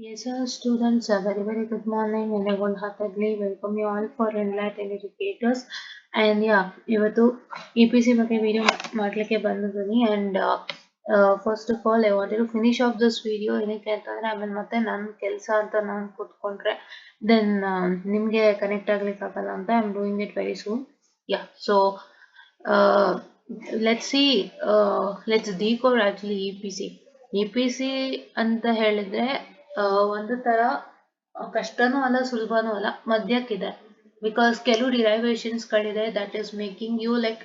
Yes, students, a very, very good morning and I wholeheartedly welcome you all for Enlightened Educators. And yeah, ಇವತ್ತು EPC ಬಗ್ಗೆ video ಮಾಡಲಿಕ್ಕೆ ಬಂದಿದ್ದೀನಿ and first of all I wanted to finish off this video ಏನಕ್ಕೆ ಅಂತಂದ್ರೆ ಆಮೇಲೆ ಮತ್ತೆ ನನ್ನ ಕೆಲಸ ಅಂತ ನಾನು ಕೂತ್ಕೊಂಡ್ರೆ then ನಿಮಗೆ ಕನೆಕ್ಟ್ ಆಗ್ಲಿಕ್ಕೆ ಆಗಲ್ಲ ಅಂತ I am doing it very soon. Yeah, so uh, let's see, let's decode actually EPC. EPC ಅಂತ ಹೇಳಿದ್ರೆ ಒಂದು ತರ ಕಷ್ಟನೂ ಅಲ್ಲ ಸುಲಭನೂ ಅಲ್ಲ ಮಧ್ಯಕ್ಕಿದೆ ಬಿಕಾಸ್ ಕೆಲವು ಡಿರೈವೇಶನ್ಸ್ ಗಳಿದೆ that is making you like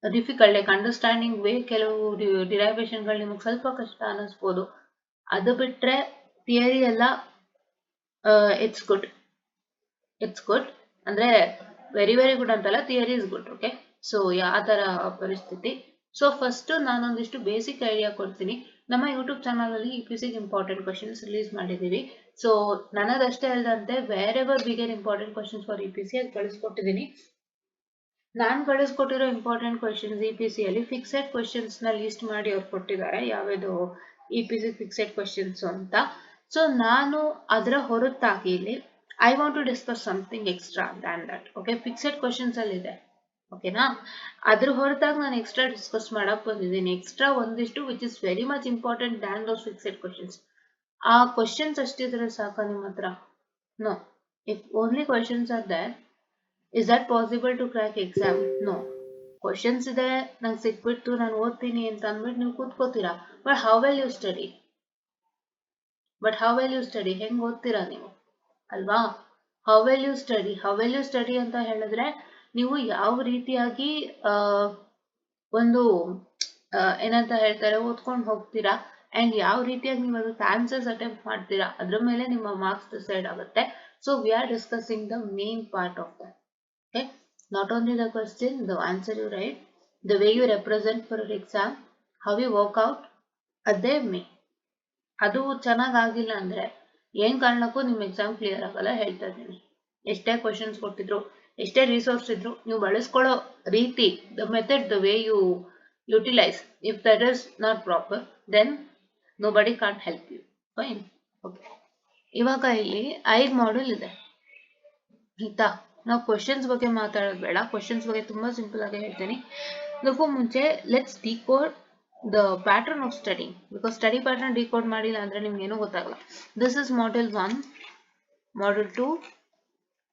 difficult like understanding way ಕೆಲವು ಡಿರೈವೇಶನ್ ಗಳು ನಿಮಗೆ ಸ್ವಲ್ಪ ಕಷ್ಟ ಅನ್ನಿಸ್ಬೋದು ಅದು ಬಿಟ್ರೆ ಥಿಯರಿ ಎಲ್ಲ ಇಟ್ಸ್ ಗುಡ್ ಅಂದ್ರೆ ವೆರಿ ವೆರಿ ಗುಡ್ ಅಂತಲ್ಲ theory is good okay so ಯಾವ ತರ ಪರಿಸ್ಥಿತಿ ಸೊ ಫಸ್ಟ್ ನಾನೊಂದಿಷ್ಟು ಬೇಸಿಕ್ ಐಡಿಯಾ ಕೊಡ್ತೀನಿ ನಮ್ಮ ಯೂಟ್ಯೂಬ್ ಚಾನಲ್ ಅಲ್ಲಿ ಇಪಿಸಿಗೆ ಇಂಪಾರ್ಟೆಂಟ್ ಕ್ವಶನ್ಸ್ ರಿಲೀಸ್ ಮಾಡಿದೀವಿ ಸೊ ನನ್ನದಷ್ಟೇ ಅಲ್ಲದಂತೆ wherever bigger important questions for EPC ಅದು ಕಳಿಸ್ಕೊಟ್ಟಿದ್ದೀನಿ ನಾನು ಕಳಿಸ್ಕೊಟ್ಟಿರೋ ಇಂಪಾರ್ಟೆಂಟ್ ಕ್ವಶನ್ಸ್ ಇಪಿಸಿ ಅಲ್ಲಿ ಫಿಕ್ಸೆಡ್ ಕ್ವಶನ್ಸ್ ನ ಲಿಸ್ಟ್ ಮಾಡಿ ಅವ್ರು ಕೊಟ್ಟಿದ್ದಾರೆ ಯಾವ್ಯಾವುದು ಇಪಿಸಿ ಫಿಕ್ಸೆಡ್ ಕ್ವಶನ್ಸ್ ಅಂತ ಸೊ ನಾನು ಅದರ ಹೊರತಾಗಿ ಇಲ್ಲಿ I want to discuss something extra than that okay fixed questions ಅಲ್ಲಿ ಇದೆ ಓಕೆನಾ ಅದ್ರ ಹೊರತಾಗಿ ನಾನು ಎಕ್ಸ್ಟ್ರಾ ಡಿಸ್ಕಸ್ ಮಾಡಕ್ ಬಂದಿದ್ದೀನಿ ಎಕ್ಸ್ಟ್ರಾ ಒಂದಿಷ್ಟು which is very much important than those fixed questions ಆ ಕ್ವಶನ್ಸ್ ಅಷ್ಟಿದ್ರೆ ಸಾಕ ನಿಮ್ಮ ಹತ್ರ no if only questions are there is that possible to crack exam no questions ಇದೆ ನಂಗೆ ಸಿಕ್ಬಿಟ್ಟು ನಾನು ಓದ್ತೀನಿ ಅಂತ ಅಂದ್ಬಿಟ್ಟು ನೀವು ಕೂತ್ಕೋತೀರಾ but how well you study ಹೆಂಗ್ ಓದ್ತೀರಾ ನೀವು ಅಲ್ವಾ ಹೌ ವೆಲ್ ಯು ಸ್ಟಡಿ ಅಂತ ಹೇಳಿದ್ರೆ ನೀವು ಯಾವ ರೀತಿಯಾಗಿ ಒಂದು ಏನಂತ ಹೇಳ್ತಾರೆ ಓದ್ಕೊಂಡು ಹೋಗ್ತೀರಾ ಅಂಡ್ ಯಾವ ರೀತಿಯಾಗಿ ನೀವು ಅದಕ್ಕೆ ಆನ್ಸರ್ಸ್ ಅಟೆಂಪ್ಟ್ ಮಾಡ್ತೀರಾ ಅದ್ರ ಮೇಲೆ ನಿಮ್ಮ ಮಾರ್ಕ್ಸ್ ಡಿಸೈಡ್ ಆಗುತ್ತೆ so we are discussing the main part of that okay not only the question the answer you write the way you represent for exam how you work out ಅದೇ ಮೇ ಅದು ಚೆನ್ನಾಗಿಲ್ಲ ಅಂದ್ರೆ ಏನ್ ಕಾರಣಕ್ಕೂ ನಿಮ್ ಎಕ್ಸಾಮ್ ಕ್ಲಿಯರ್ ಆಗಲ್ಲ ಹೇಳ್ತಾ ಇದ್ದೀನಿ ಎಷ್ಟೇ ಕ್ವಶನ್ಸ್ ಕೊಟ್ಟಿದ್ರು ಎಷ್ಟೇ ರಿಸೋರ್ಸ್ ಇದ್ರು ನೀವು ಬಳಸ್ಕೊಳ್ಳೋ ರೀತಿ the method the way you utilise if that is not proper then nobody can't help you fine okay ಇವಾಗ ಇಲ್ಲಿ 5 ಮಾಡ್ಯೂಲ್ ಇದೆ ಆಯ್ತಾ ನಾವು ಕ್ವಶನ್ಸ್ ಬಗ್ಗೆ ಮಾತಾಡೋದು ಬೇಡ ಕ್ವಶನ್ಸ್ ಬಗ್ಗೆ ತುಂಬಾ ಸಿಂಪಲ್ ಆಗಿ ಹೇಳ್ತೀನಿ ಅದಕ್ಕೂ ಮುಂಚೆ let's decode the pattern of studying because study pattern decode ಮಾಡಿಲ್ಲ ಅಂದ್ರೆ ನಿಮ್ಗೆ ಏನೂ ಗೊತ್ತಾಗಲ್ಲ this is module 1 module 2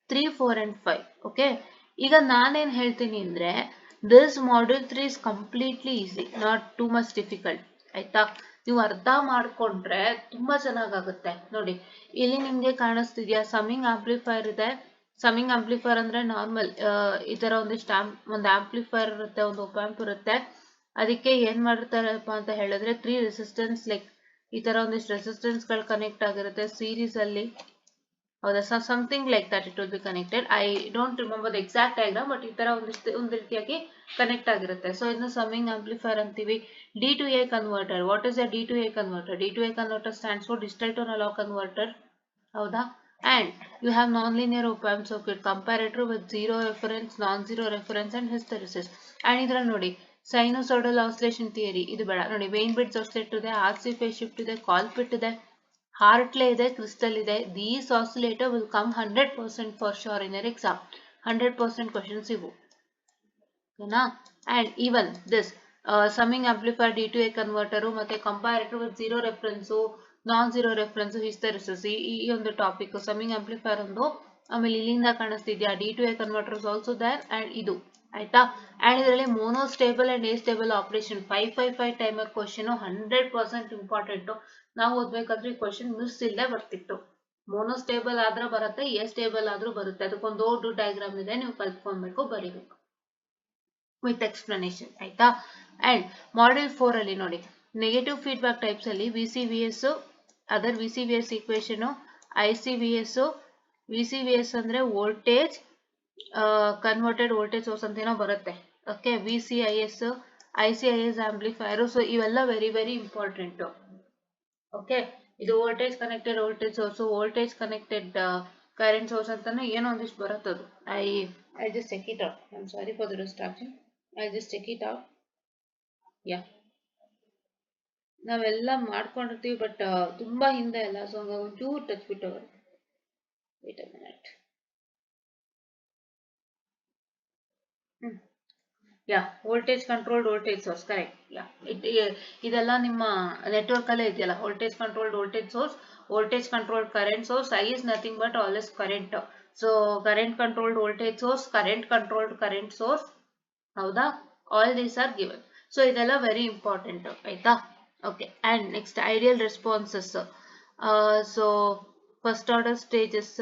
3 4 and 5 okay ಈಗ ನಾನೇನ್ ಹೇಳ್ತೀನಿ ಅಂದ್ರೆ this module 3 is completely easy not too much difficult ಆಯ್ತಾ ನೀವು ಅರ್ಥ ಮಾಡ್ಕೊಂಡ್ರೆ ತುಂಬಾ ಚೆನ್ನಾಗಾಗುತ್ತೆ ನೋಡಿ ಇಲ್ಲಿ ನಿಮ್ಗೆ ಕಾಣಿಸ್ತಿದ್ಯಾ ಸಮ್ಮಿಂಗ್ ಆಂಪ್ಲಿಫೈರ್ ಇದೆ ಸಮ್ಮಿಂಗ್ ಆಂಪ್ಲಿಫೈರ್ ಅಂದ್ರೆ ನಾರ್ಮಲ್ ಈ ತರ ಒಂದು ಆಂಪ್ಲಿಫೈರ್ ಇರುತ್ತೆ ಒಂದು ಒಪ್ ಆಂಪ್ ಇರುತ್ತೆ ಅದಕ್ಕೆ ಏನ್ ಮಾಡ್ತಾರಪ್ಪ ಅಂತ ಹೇಳಿದ್ರೆ 3 ರೆಸಿಸ್ಟೆನ್ಸ್ ಲೈಕ್ ಈ ತರ ಒಂದಿಷ್ಟು ರೆಸಿಸ್ಟೆನ್ಸ್ ಗಳು ಕನೆಕ್ಟ್ ಆಗಿರುತ್ತೆ ಸೀರೀಸ್ ಅಲ್ಲಿ ಹೌದಾ something like that it will be connected I don't remember the exact diagram but ಈ ತರ ಒಂದು ರೀತಿಯಾಗಿ ಕನೆಕ್ಟ್ ಆಗಿರುತ್ತೆ ಸೊ ಇದನ್ನ ಸಮ್ಮಿಂಗ್ ಆಂಪ್ಲಿಫೈರ್ ಅಂತೀವಿ D to A converter what is a D to A converter stands for digital to analogue converter ಹೌದಾ and you have nonlinear op-amp circuit comparator with zero reference non-zero reference and hysteresis and ಇದ್ರಲ್ಲಿ ನೋಡಿ sinusoidal oscillation theory ಇದು ಬೇಡ ನೋಡಿ Wien bridge oscillator ಇದೆ RC phase shift ಇದೆ Colpitts ಇದೆ Hartley ಇದೆ ಕ್ರಿಸ್ಟಲ್ ಇದೆ these oscillator will come 100% for sure in your exam 100% questions ಇವು ಓಕೆನಾ and even this summing amplifier D to A converter ಮತ್ತೆ comparator with zero reference non zero reference hysteresis ಈ ಒಂದು topic summing amplifier ಒಂದು ಆಮೇಲೆ ಇಲ್ಲಿಂದ ಕಾಣಿಸ್ತಿದ್ಯಾ D to A converter also there and ಇದು ಆಯ್ತಾ ಅಂಡ್ ಇದರಲ್ಲಿ ಮೋನೋಸ್ಟೇಬಲ್ and astable operation 555 timer question 100% important ನಾವು ಓದ್ಬೇಕಾದ್ರೆ ಈ ಕ್ವಶನ್ ಮಿಸ್ ಇಲ್ಲದೆ ಬರ್ತಿತ್ತು ಮೋನೋಸ್ಟೇಬಲ್ ಆದ್ರೂ ಬರುತ್ತೆ ಎಸ್ಟೇಬಲ್ ಆದ್ರೂ ಬರುತ್ತೆ ಅದಕ್ಕೊಂದು ದೊಡ್ಡ ಡಯಾಗ್ರಾಮ್ ಇದೆ ನೀವು ಕಲ್ತ್ಕೊಳ್ಬೇಕು ಬರೀಬೇಕು ವಿತ್ ಎಕ್ಸ್ಪ್ಲನೇಷನ್ ಆಯ್ತಾ ಅಂಡ್ ಮಾಡ್ಯೂಲ್ 4 ಅಲ್ಲಿ ನೋಡಿ ನೆಗೆಟಿವ್ ಫೀಡ್ಬ್ಯಾಕ್ ಟೈಪ್ಸ್ ಅಲ್ಲಿ VCVS other VCVS equation VCVS ಅಂದ್ರೆ ವೋಲ್ಟೇಜ್ ಕನ್ವರ್ಟೆಡ್ ವೋಲ್ಟೇಜ್ ಸೋರ್ಸ್ ಅಂತ ಏನೋ ಬರುತ್ತೆ okay VCIS ICIS amplifier so ಇವೆಲ್ಲ ವೆರಿ ವೆರಿ ಇಂಪಾರ್ಟೆಂಟ್ ಓಕೆ ಇದು voltage connected voltage source voltage connected current source ಅಂತಾನೆ ಏನೋ ಒಂದಿಷ್ಟು ಬರುತ್ತದು I just check it out I am sorry for the distraction I just check it out. Yeah. ನಾವೆಲ್ಲ ಮಾಡ್ಕೊಂಡಿರ್ತೀವಿ, but ತುಂಬಾ ಹಿಂದೆ ಅಲ್ಲ, ಸೊ ಹಂಗಾಗಿ ಒಂಚೂರು ಟಚ್ ಬಿಟ್ಟವರು. Wait a minute. Yeah, voltage controlled voltage source, correct. Yeah, ಇದೆಲ್ಲ ನಿಮ್ಮ ನೆಟ್ವರ್ಕ್ ಅಲ್ಲೇ ಇದೆಯಲ್ಲ, voltage controlled voltage source, voltage controlled current source. I is nothing but always current. So current controlled voltage source, current controlled current source, ಹೌದಾ? All these are given. So ಇದೆಲ್ಲ very important, ಆಯ್ತಾ? Okay. And next ideal responses. So first order stages,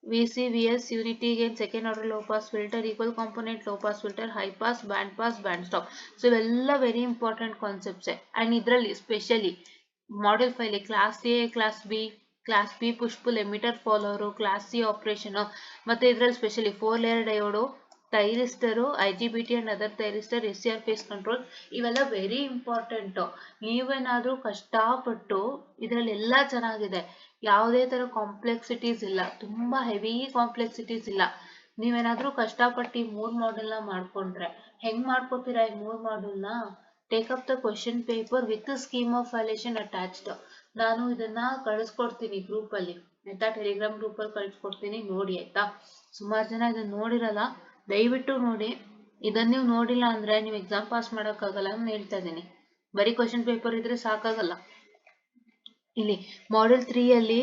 VC, VS, unity gain, second order low pass filter, equal component low pass filter, high pass, band stop. So ಇವೆಲ್ಲ very important concepts. And ಇದರಲ್ಲಿ specially model file class A, class B push pull emitter follower, class C operation, ಮತ್ತೆ ಇದರಲ್ಲಿ specially 4 layer diode, thyristor, IGBT and other thyristor, SCR phase control, ಇವೆಲ್ಲ very important. ನೀವೇನಾದ್ರೂ ಕಷ್ಟಪಟ್ಟು ಇದರಲ್ಲಿ ಎಲ್ಲ ಚೆನ್ನಾಗಿದೆ, ಯಾವುದೇ ತರ ಕಾಂಪ್ಲೆಕ್ಸಿಟೀಸ್ ಇಲ್ಲ, ತುಂಬಾ ಹೆವಿ ಕಾಂಪ್ಲೆಕ್ಸಿಟೀಸ್ ಇಲ್ಲ. ನೀವೇನಾದ್ರೂ ಕಷ್ಟಪಟ್ಟು ಈ 3 ಮಾಡ್ಯೂಲ್ನ ಮಾಡ್ಕೊಂಡ್ರೆ ಹೆಂಗ್ ಮಾಡ್ಕೋತೀರಾ? ಈ 3 ಮಾಡ್ಯೂಲ್ನ take up the question paper with scheme of valuation attached. ನಾನು ಇದನ್ನ ಕಳಿಸ್ಕೊಡ್ತೀನಿ ಗ್ರೂಪ್ ಅಲ್ಲಿ, ಆಯ್ತಾ? ಟೆಲಿಗ್ರಾಮ್ ಗ್ರೂಪ್ ಅಲ್ಲಿ ಕಳಿಸ್ಕೊಡ್ತೀನಿ, ನೋಡಿ ಆಯ್ತಾ? ಸುಮಾರು ಜನ ಇದನ್ನ ನೋಡಿರಲ್ಲ, ದಯವಿಟ್ಟು ನೋಡಿ. ಇದನ್ನ ನೀವು ನೋಡಿಲ್ಲ ಅಂದ್ರೆ ನೀವು ಎಕ್ಸಾಮ್ ಪಾಸ್ ಮಾಡೋಕ್ಕಾಗಲ್ಲ ಅಂತ ಹೇಳ್ತಾ ಇದ್ದೀನಿ. ಬರೀ ಕ್ವಶನ್ ಪೇಪರ್ ಇದ್ರೆ ಸಾಕಾಗಲ್ಲ. ಇಲ್ಲಿ ಮಾಡ್ಯೂಲ್ 3 ಅಲ್ಲಿ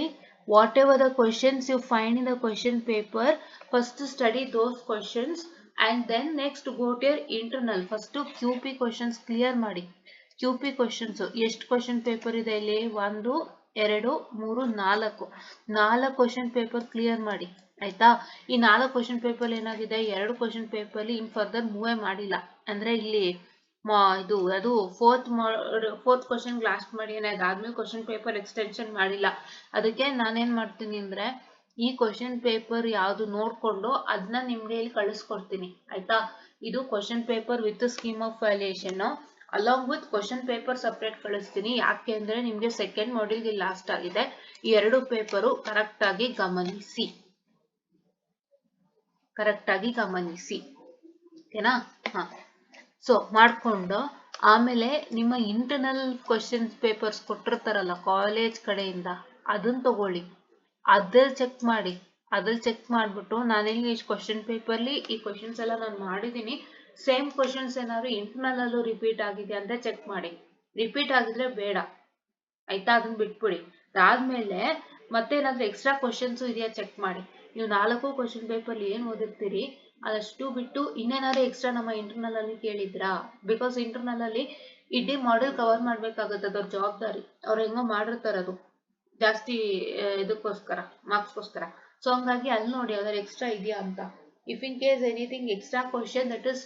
whatever the questions you find in the question paper, first study those questions and then next go to your internal. First QP questions clear ಮಾಡಿ. QP ಕ್ವಶನ್ಸ್ ಎಷ್ಟು ಕ್ವಶನ್ ಪೇಪರ್ ಇದೆ ಇಲ್ಲಿ? 1, 2, 3, 4 question paper clear ಮಾಡಿ, ಆಯ್ತಾ? ಈ 4 question paper ಏನಾಗಿದೆ, 2 question paper in further ಮೂವೇ ಮಾಡಿಲ್ಲ. ಅಂದ್ರೆ ಇಲ್ಲಿ ಅದು ಫೋರ್ತ್ ಕ್ವಶನ್ ಲಾಸ್ಟ್ ಮಾಡಿ ಅದಾದ್ಮೇಲೆ ಕ್ವಶನ್ ಪೇಪರ್ ಎಕ್ಸ್ಟೆನ್ಷನ್ ಮಾಡಿಲ್ಲ. ಅದಕ್ಕೆ ನಾನೇನ್ ಮಾಡ್ತೀನಿ ಅಂದ್ರೆ ಈ ಕ್ವಶನ್ ಪೇಪರ್ ಯಾವ್ದು ನೋಡ್ಕೊಂಡು ಅದನ್ನ ನಿಮ್ಗೆ ಇಲ್ಲಿ ಕಳಿಸ್ಕೊಡ್ತೀನಿ, ಆಯ್ತಾ? ಇದು question paper with scheme of valuation along with question paper separate ಕಳಿಸ್ತೀನಿ. ಯಾಕೆ ಅಂದ್ರೆ ನಿಮ್ಗೆ ಸೆಕೆಂಡ್ ಮಾಡ್ಯೂಲ್ಗೆ ಲಾಸ್ಟ್ ಆಗಿದೆ. ಈ 2 ಪೇಪರು ಕರೆಕ್ಟ್ ಆಗಿ ಗಮನಿಸಿ, ಓಕೆನಾ? ಹಾ, ಸೊ ಮಾಡ್ಕೊಂಡು ಆಮೇಲೆ ನಿಮ್ಮ ಇಂಟರ್ನಲ್ ಕ್ವಶನ್ಸ್ ಪೇಪರ್ಸ್ ಕೊಟ್ಟಿರ್ತಾರಲ್ಲ ಕಾಲೇಜ್ ಕಡೆಯಿಂದ, ಅದನ್ನ ತಗೊಳ್ಳಿ, ಅದ್ರಲ್ಲಿ ಚೆಕ್ ಮಾಡ್ಬಿಟ್ಟು ನಾನೆಲ್ಲಿ ಇಷ್ಟು ಕ್ವಶನ್ ಪೇಪರ್ಲಿ ಈ ಕ್ವಶನ್ಸ್ ಎಲ್ಲ ನಾನು ಮಾಡಿದೀನಿ, ಸೇಮ್ ಕ್ವಶನ್ಸ್ ಏನಾದ್ರು ಇಂಟರ್ನಲ್ ಅಲ್ಲೂ ರಿಪೀಟ್ ಆಗಿದೆ ಅಂತ ಚೆಕ್ ಮಾಡಿ. ರಿಪೀಟ್ ಆಗಿದ್ರೆ ಬೇಡ, ಆಯ್ತಾ? ಅದನ್ನ ಬಿಟ್ಬಿಡಿ. ಅದಾದ್ಮೇಲೆ ಮತ್ತೆ ಏನಾದ್ರು ಎಕ್ಸ್ಟ್ರಾ ಕ್ವಶನ್ಸ್ ಇದೆಯಾ ಚೆಕ್ ಮಾಡಿ. ನೀವು 4 ಕ್ವಶನ್ ಪೇಪರ್ ಏನ್ ಓದಿರ್ತೀರಿ ಅದಷ್ಟು ಬಿಟ್ಟು ಇನ್ನೇನಾದ್ರು ಎಕ್ಸ್ಟ್ರಾ ನಮ್ಮ ಇಂಟರ್ನಲ್ ಅಲ್ಲಿ ಕೇಳಿದ್ರಾ? ಬಿಕಾಸ್ ಇಂಟರ್ನಲ್ ಅಲ್ಲಿ ಇಡೀ ಮಾಡೆಲ್ ಕವರ್ ಮಾಡ್ಬೇಕಾಗತ್ತೆ, ಅದ್ರ ಜವಾಬ್ದಾರಿ. ಅವ್ರು ಹೆಂಗೋ ಮಾಡಿರ್ತಾರೆ ಅದು ಜಾಸ್ತಿ ಇದಕ್ಕೋಸ್ಕರ, ಮಾರ್ಕ್ಸ್ಗೋಸ್ಕರ. ಸೊ ಹಂಗಾಗಿ ಅಲ್ಲಿ ನೋಡಿ ಅದ್ರ ಎಕ್ಸ್ಟ್ರಾ ಇದೆಯಾ ಅಂತ. If in case anything extra question that is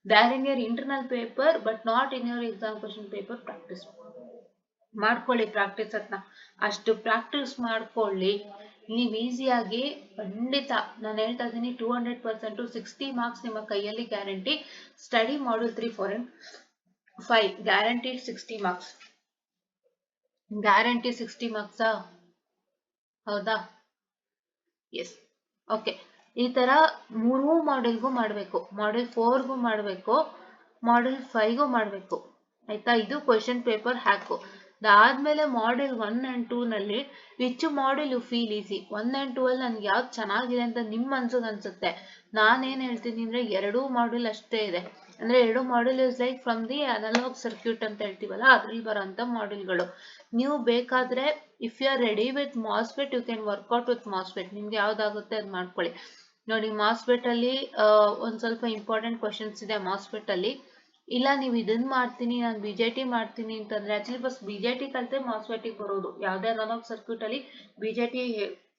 there in your internal paper but not in your exam question paper, practice ಮಾಡ್ಕೊಳ್ಳಿ. ಪ್ರಾಕ್ಟೀಸ್ ಅಷ್ಟು ಪ್ರಾಕ್ಟೀಸ್ ಮಾಡ್ಕೊಳ್ಳಿ, ನೀವು ಈಸಿಯಾಗಿ ಖಂಡಿತ ನಾನು ಹೇಳ್ತಾ ಇದ್ದೀನಿ 200% 60 ಮಾರ್ಕ್ಸ್ ನಿಮ್ಮ ಕೈಯಲ್ಲಿ guarantee. Study module 3, 4 and 5 guarantee 60 marks, guarantee 60 ಮಾರ್ಕ್ಸಾ? ಹೌದಾ? Yes, okay. ಈ ತರ 3 ಮಾಡ್ಯೂಲ್ಗೂ ಮಾಡಬೇಕು, ಮಾಡ್ಯೂಲ್ 4ಗೂ ಮಾಡಬೇಕು, ಮಾಡ್ಯೂಲ್ 5ಗೂ ಮಾಡಬೇಕು, ಆಯ್ತಾ? ಇದು ಕ್ವಶನ್ ಪೇಪರ್ ಹ್ಯಾಕು. ಅದಾದ್ಮೇಲೆ ಮಾಡ್ಯೂಲ್ 1 and 2 ನಲ್ಲಿ which module you feel easy? 1 and 2 ಅಲ್ಲಿ ನನ್ಗೆ ಯಾವ್ದು ಚೆನ್ನಾಗಿದೆ ಅಂತ ನಿಮ್ ಅನ್ಸುತ್ತೆ. ನಾನೇನ್ ಹೇಳ್ತೀನಿ ಅಂದ್ರೆ 2 ಮಾಡ್ಯೂಲ್ ಅಷ್ಟೇ ಇದೆ. ಅಂದ್ರೆ 2 module is like from the analogue circuit ಅಂತ ಹೇಳ್ತೀವಲ್ಲ, ಅದ್ರಲ್ಲಿ ಬರೋಂತ ಮಾಡ್ಯೂಲ್ಗಳು. ನೀವು ಬೇಕಾದ್ರೆ if you are ready with MOSFET you can work out with MOSFET. ನಿಮ್ಗೆ ಯಾವ್ದಾಗುತ್ತೆ ಅದು ಮಾಡ್ಕೊಳ್ಳಿ. ನೋಡಿ, ಮಾಸ್ಫೆಟ್ ಅಲ್ಲಿ ಒಂದ್ ಸ್ವಲ್ಪ ಇಂಪಾರ್ಟೆಂಟ್ ಕ್ವಶನ್ಸ್ ಇದೆ ಮಾಸ್ಫೆಟ್ ಅಲ್ಲಿ. ಇಲ್ಲ ನೀವು ಇದನ್ನ ಮಾಡ್ತೀನಿ, ನಾನು BJT ಮಾಡ್ತೀನಿ ಅಂತಂದ್ರೆ ಆಕ್ಚುಲಿ ಫಸ್ಟ್ BJT ಕಲಿತೆ ಮಾಸ್ಫೆಟ್ ಬರೋದು. ಯಾವ್ದೇ ಅನಲಾಗ್ ಸರ್ಕ್ಯೂಟ್ ಅಲ್ಲಿ BJT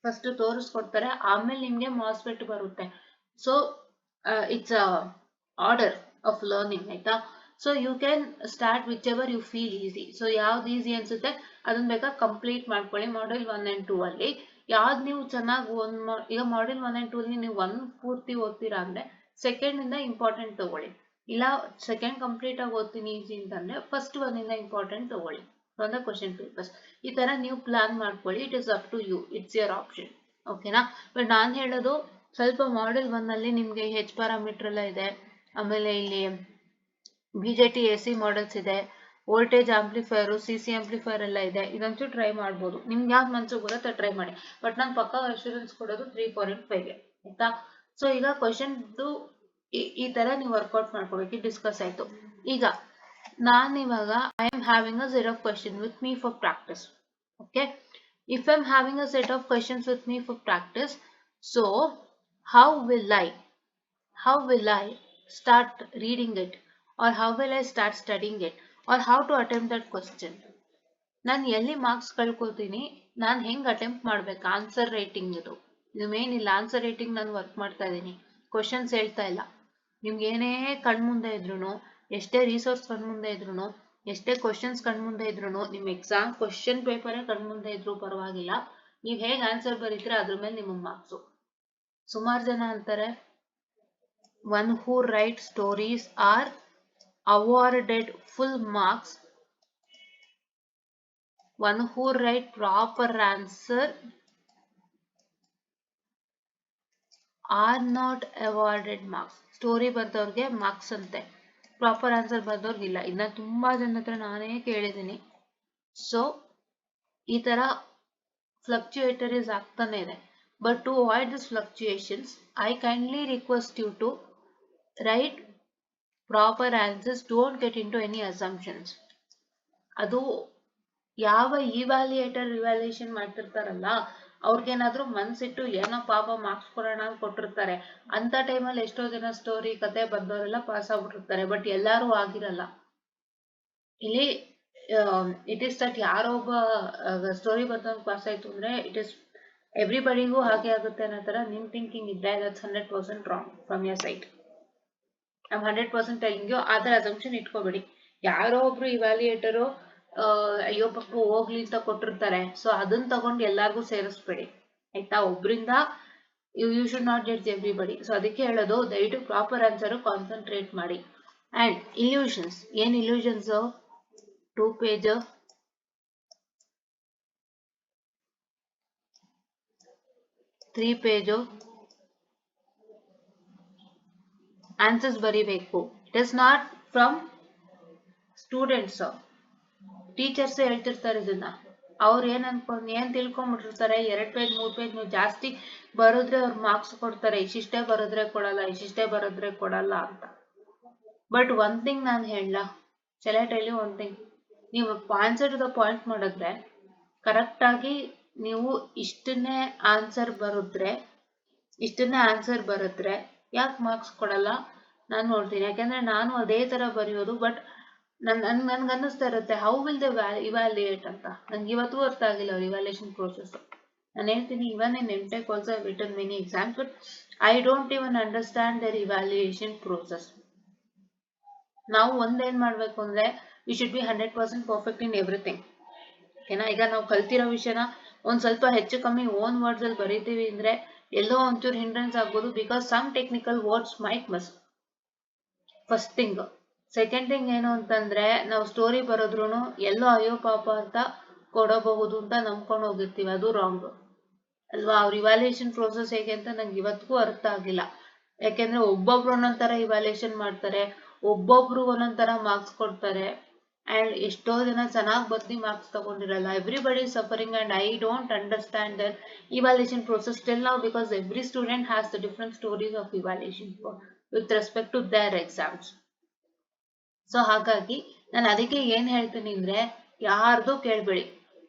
ಫಸ್ಟ್ ತೋರಿಸ್ಕೊಡ್ತಾರೆ, ಆಮೇಲೆ ನಿಮ್ಗೆ ಮಾಸ್ಫೆಟ್ ಬರುತ್ತೆ. So it's order of learning, ಆಯ್ತಾ? So you can start whichever you feel easy. So ಯಾವ್ದು ಈಸಿ ಅನ್ಸುತ್ತೆ ಅದನ್ನ ಬೇಕಾದ್ರೆ ಕಂಪ್ಲೀಟ್ ಮಾಡ್ಕೊಳ್ಳಿ. ಮಾಡ್ಯೂಲ್ 1 and 2 ಅಲ್ಲಿ ಯಾವ್ದು ನೀವು ಚೆನ್ನಾಗಿ ಈಗ ಮಾಡ್ಯೂಲ್ 1 and 2 ಅಲ್ಲಿ ನೀವು 1 ಪೂರ್ತಿ ಓದ್ತೀರಾ ಅಂದ್ರೆ ಸೆಕೆಂಡ್ ಇಂದ ಇಂಪಾರ್ಟೆಂಟ್ ತಗೊಳ್ಳಿ. ಇಲ್ಲ ಸೆಕೆಂಡ್ ಕಂಪ್ಲೀಟ್ ಆಗಿ ಓದ್ತೀನಿ ಈಸಿ ಅಂತಂದ್ರೆ ಫಸ್ಟ್ 1 ಇಂದ ಇಂಪಾರ್ಟೆಂಟ್ ತಗೊಳ್ಳಿ ಫ್ರಮ್ ದ ಕ್ವಶನ್ ಪೇಪರ್ಸ್. ಈ ತರ ನೀವು ಪ್ಲಾನ್ ಮಾಡ್ಕೊಳ್ಳಿ. It is up to you, it's your option, ಓಕೆನಾ? ಬಟ್ ನಾನು ಹೇಳೋದು ಸ್ವಲ್ಪ ಮಾಡ್ಯೂಲ್ 1 ಅಲ್ಲಿ ನಿಮ್ಗೆ H ಪ್ಯಾರಾಮೀಟರ್ ಎಲ್ಲ ಇದೆ, ಆಮೇಲೆ ಇಲ್ಲಿ BJT AC ಮಾಡೆಲ್ಸ್ ಇದೆ, ವೋಲ್ಟೇಜ್ ಆಂಪ್ಲಿಫೈರು CC ಆಂಪ್ಲಿಫೈರ್ ಎಲ್ಲ ಇದೆ. ಇದಂತೂ ಟ್ರೈ ಮಾಡ್ಬೋದು, ನಿಮ್ಗೆ ಯಾವ್ದು ಮನ್ಸಿಗೆ ಬರುತ್ತೆ ಟ್ರೈ ಮಾಡಿ. ಬಟ್ ನಾನು ಪಕ್ಕ ಅಶ್ಯೂರೆನ್ಸ್ ಕೊಡೋದು 3.5ಗೆ ಆಯ್ತಾ. ಸೊ ಈಗ ಕ್ವಶನ್ದು ಈ ತರ ನೀವು ವರ್ಕೌಟ್ ಮಾಡ್ಕೋಬೇಕು. ಡಿಸ್ಕಸ್ ಆಯ್ತು. ಈಗ ನಾನಿವಾಗ I am having a set of question with me for practice. Okay, if I'm having a set of questions with me for practice, so how will I start reading it, or how will I start studying it, or how to attempt that question? ನಾನು ಎಲ್ಲಿ marks ಕಳ್ಕೊತೀನಿ, ನಾನು ಹೆಂಗ್ attempt ಮಾಡ್ಬೇಕು, answer writing ಇದು main ಇಲ್ಲ. Answer writing ನಾನು work ಮಾಡ್ತಾ ಇದ್ದೀನಿ, ಕ್ವಶನ್ಸ್ ಹೇಳ್ತಾ ಇಲ್ಲ. ನಿಮ್ಗೆ ಏನೇ ಕಣ್ಮುಂದೆ ಇದ್ರು, ಎಷ್ಟೇ ರಿಸೋರ್ಸ್ ಕಣ್ಮುಂದೆ ಇದ್ರು, ಎಷ್ಟೇ ಕ್ವಶನ್ಸ್ ಕಣ್ಮುಂದೆ ಇದ್ರು, ನಿಮ್ ಎಕ್ಸಾಮ್ ಕ್ವಶನ್ ಪೇಪರೇ ಕಣ್ಮುಂದೆ ಇದ್ರು ಪರವಾಗಿಲ್ಲ, ನೀವ್ ಹೇಗ್ ಆನ್ಸರ್ ಬರೀತೀರ ಅದ್ರ ಮೇಲೆ ನಿಮಗೆ ಮಾರ್ಕ್ಸು. ಸುಮಾರು ಜನ ಅಂತಾರೆ one who writes stories are awarded full marks, one who write proper answer are not awarded marks. Story ಬರ್ದವ್ರಿಗೆ ಮಾರ್ಕ್ಸ್ ಅಂತೆ, ಪ್ರಾಪರ್ ಆನ್ಸರ್ ಬರ್ದವ್ರಿಗಿಲ್ಲ. ಇದನ್ನ ತುಂಬಾ ಜನ ಹತ್ರ ನಾನೇ ಕೇಳಿದ್ದೀನಿ. ಸೊ ಈ ತರ ಫ್ಲಕ್ಚುಯೇಟರೀಸ್ ಆಗ್ತಾನೆ ಇದೆ. But to avoid this fluctuations, I kindly request you to write proper answers, don't get into any assumptions. ಅದು ಯಾವ ಇವ್ಯಾಲ್ಯೂಯೇಷನ್ ಮಾಡ್ತಿರ್ತಾರಲ್ಲ ಅವ್ರಿಗೇನಾದ್ರೂ ಮನ್ಸಿಟ್ಟು ಏನೋ ಪಾಪ ಮಾರ್ಕ್ಸ್ ಕೊಡೋಣ ಅಂತ ಕೊಟ್ಟಿರ್ತಾರೆ. ಅಂತ ಟೈಮಲ್ಲಿ ಎಷ್ಟೋ ಜನ ಸ್ಟೋರಿ ಕತೆ ಬರ್ದವರೆಲ್ಲ ಪಾಸ್ ಆಗ್ಬಿಟ್ಟಿರ್ತಾರೆ. ಬಟ್ ಎಲ್ಲಾರು ಆಗಿರಲ್ಲ. ಇಲ್ಲಿ ಇಟ್ ಇಸ್ ದಟ್ ಯಾರೋ ಒಬ್ಬ ಸ್ಟೋರಿ ಬರ್ದವ್ನು ಪಾಸ್ ಆಯ್ತು ಅಂದ್ರೆ ಇಟ್ ಇಸ್ ಎವ್ರಿಬಡಿಗೂ ಹಾಗೆ ಆಗುತ್ತೆ ಅನ್ನೋ ತರ ನಿಮ್ ಥಿಂಕಿಂಗ್ ಇದ್ರೆ that's 100% wrong from your side. I'm 100% telling you, ಆ ಥರ ಅಸಂಪ್ಷನ್ ಇಟ್ಕೋಬೇಡಿ. ಯಾರೋ ಒಬ್ರು ಇವ್ಯಾಲ್ಯೂಯೇಟರು ಅಯ್ಯೋ ಪಾಪ ಹೋಗ್ಲಿ ಅಂತ ಕೊಟ್ಟಿರ್ತಾರೆ, ಸೊ ಅದನ್ನ ತಗೊಂಡು ಎಲ್ಲಾರ್ಗು ಸೇರಿಸ್ಬೇಡಿ ಆಯ್ತಾ. ಒಬ್ರಿಂದ you should not judge everybody. So ಅದಕ್ಕೆ ಹೇಳೋದು, ದಯವಿಟ್ಟು ಪ್ರಾಪರ್ ಆನ್ಸರ್ ಕಾನ್ಸಂಟ್ರೇಟ್ ಮಾಡಿ. ಅಂಡ್ ಇಲ್ಯೂಷನ್ಸ್, ಏನ್ ಇಲ್ಯೂಷನ್ಸ್, 2 ಪೇಜ್ 3 ಪೇಜು ಆನ್ಸರ್ಸ್ ಬರೀಬೇಕು. It is not from students, teachers ಹೇಳ್ತಿರ್ತಾರೆ ಇದನ್ನ. ಅವ್ರು ಏನ್ ತಿಳ್ಕೊಂಡ್ಬಿಟ್ಟಿರ್ತಾರೆ, 2 ಪೇಜ್ 3 ಪೇಜ್ ನೀವು ಜಾಸ್ತಿ ಬರೋದ್ರೆ ಅವ್ರು ಮಾರ್ಕ್ಸ್ ಕೊಡ್ತಾರೆ, ಇಷ್ಟಿಷ್ಟೇ ಬರೋದ್ರೆ ಕೊಡಲ್ಲ, ಇಷ್ಟಿಷ್ಟೇ ಬರೋದ್ರೆ ಕೊಡಲ್ಲ ಅಂತ. ಬಟ್ ಒನ್ ಥಿಂಗ್ ನಾನು ಹೇಳಲ್ಲ, ಚೆಲೆಟಲ್ಲಿ ಒನ್ ಥಿಂಗ್, ನೀವು ಆನ್ಸರ್ ಟು ದ ಪಾಯಿಂಟ್ ಮಾಡಿದ್ರೆ ಕರೆಕ್ಟ್ ಆಗಿ ನೀವು ಇಷ್ಟನ್ನೇ ಆನ್ಸರ್ ಬರುದ್ರೆ ಯಾಕೆ ಮಾರ್ಕ್ಸ್ ಕೊಡಲ್ಲ ನಾನು ನೋಡ್ತೀನಿ. ಯಾಕಂದ್ರೆ ನಾನು ಅದೇ ತರ ಬರೆಯೋದು. ಬಟ್ ನನ್ಗೆ ಅನ್ನಿಸ್ತಾ ಇರುತ್ತೆ, ಹೌ ವಿಲ್ ದ ಇವ್ಯಾಲ್ಯೂಯೇಟ್ ಅಂತ. ನಂಗೆ ಇವತ್ತು ಅರ್ಥ ಆಗಿಲ್ಲ ಅವ್ರ ಇವ್ಯಾಲ್ಯೂಯೇಷನ್ ಪ್ರೋಸೆಸ್. ನಾನು ಹೇಳ್ತೀನಿ, ಇವನ್ ಇನ್ MTech also I've written many exams, but I don't even understand their evaluation process. ನಾವು ಒಂದೇನ್ ಮಾಡ್ಬೇಕು ಅಂದ್ರೆ, we should be 100% perfect in everything. ಓಕೆನಾ. ಈಗ ನಾವು ಕಲ್ತಿರೋ ವಿಷಯನ ಒಂದ್ ಸ್ವಲ್ಪ ಹೆಚ್ಚು ಕಮ್ಮಿ ಓನ್ ವರ್ಡ್ಸ್ ಅಲ್ಲಿ ಬರೀತೀವಿ ಅಂದ್ರೆ ಎಲ್ಲೋ ಒಂಚೂರು ಹಿಂಡ್ರೆನ್ಸ್ ಆಗ್ಬೋದು, because some technical words might miss. First thing. Second thing ಏನು ಅಂತಂದ್ರೆ, ನಾವು ಸ್ಟೋರಿ ಬರೋದ್ರೂ ಎಲ್ಲೋ ಅಯ್ಯೋ ಪಾಪ ಅಂತ ಕೊಡಬಹುದು ಅಂತ ನಂಬ್ಕೊಂಡು ಹೋಗಿರ್ತೀವಿ, ಅದು ರಾಂಗ್ ಅಲ್ವಾ. ಅವ್ರ ಇವ್ಯಾಲ್ಯೂಯೇಷನ್ ಪ್ರೋಸೆಸ್ ಹೇಗೆ ಅಂತ ನಂಗೆ ಇವತ್ತಿಗೂ ಅರ್ಥ ಆಗಿಲ್ಲ. ಯಾಕೆಂದ್ರೆ ಒಬ್ಬೊಬ್ರು ಒಂದೊಂದರ ಇವ್ಯಾಲ್ಯೂಯೇಷನ್ ಮಾಡ್ತಾರೆ, ಒಬ್ಬೊಬ್ರು ಒಂದೊಂದರ ಮಾರ್ಕ್ಸ್ ಕೊಡ್ತಾರೆ. ಅಂಡ್ ಎಷ್ಟೋ ಜನ ಚೆನ್ನಾಗಿ ಬರ್ದಿ ಮಾರ್ಕ್ಸ್ ತಗೊಂಡಿರಲ್ಲ. Everybody is suffering and I don't understand their evaluation process till now, because every student has the different stories of evaluation with respect to their exams. So ಹಾಗಾಗಿ ನಾನು ಅದಕ್ಕೆ ಏನ್ ಹೇಳ್ತೀನಿ ಅಂದ್ರೆ, ಯಾರ್ದು ಕೇಳ್ಬೇಡಿ.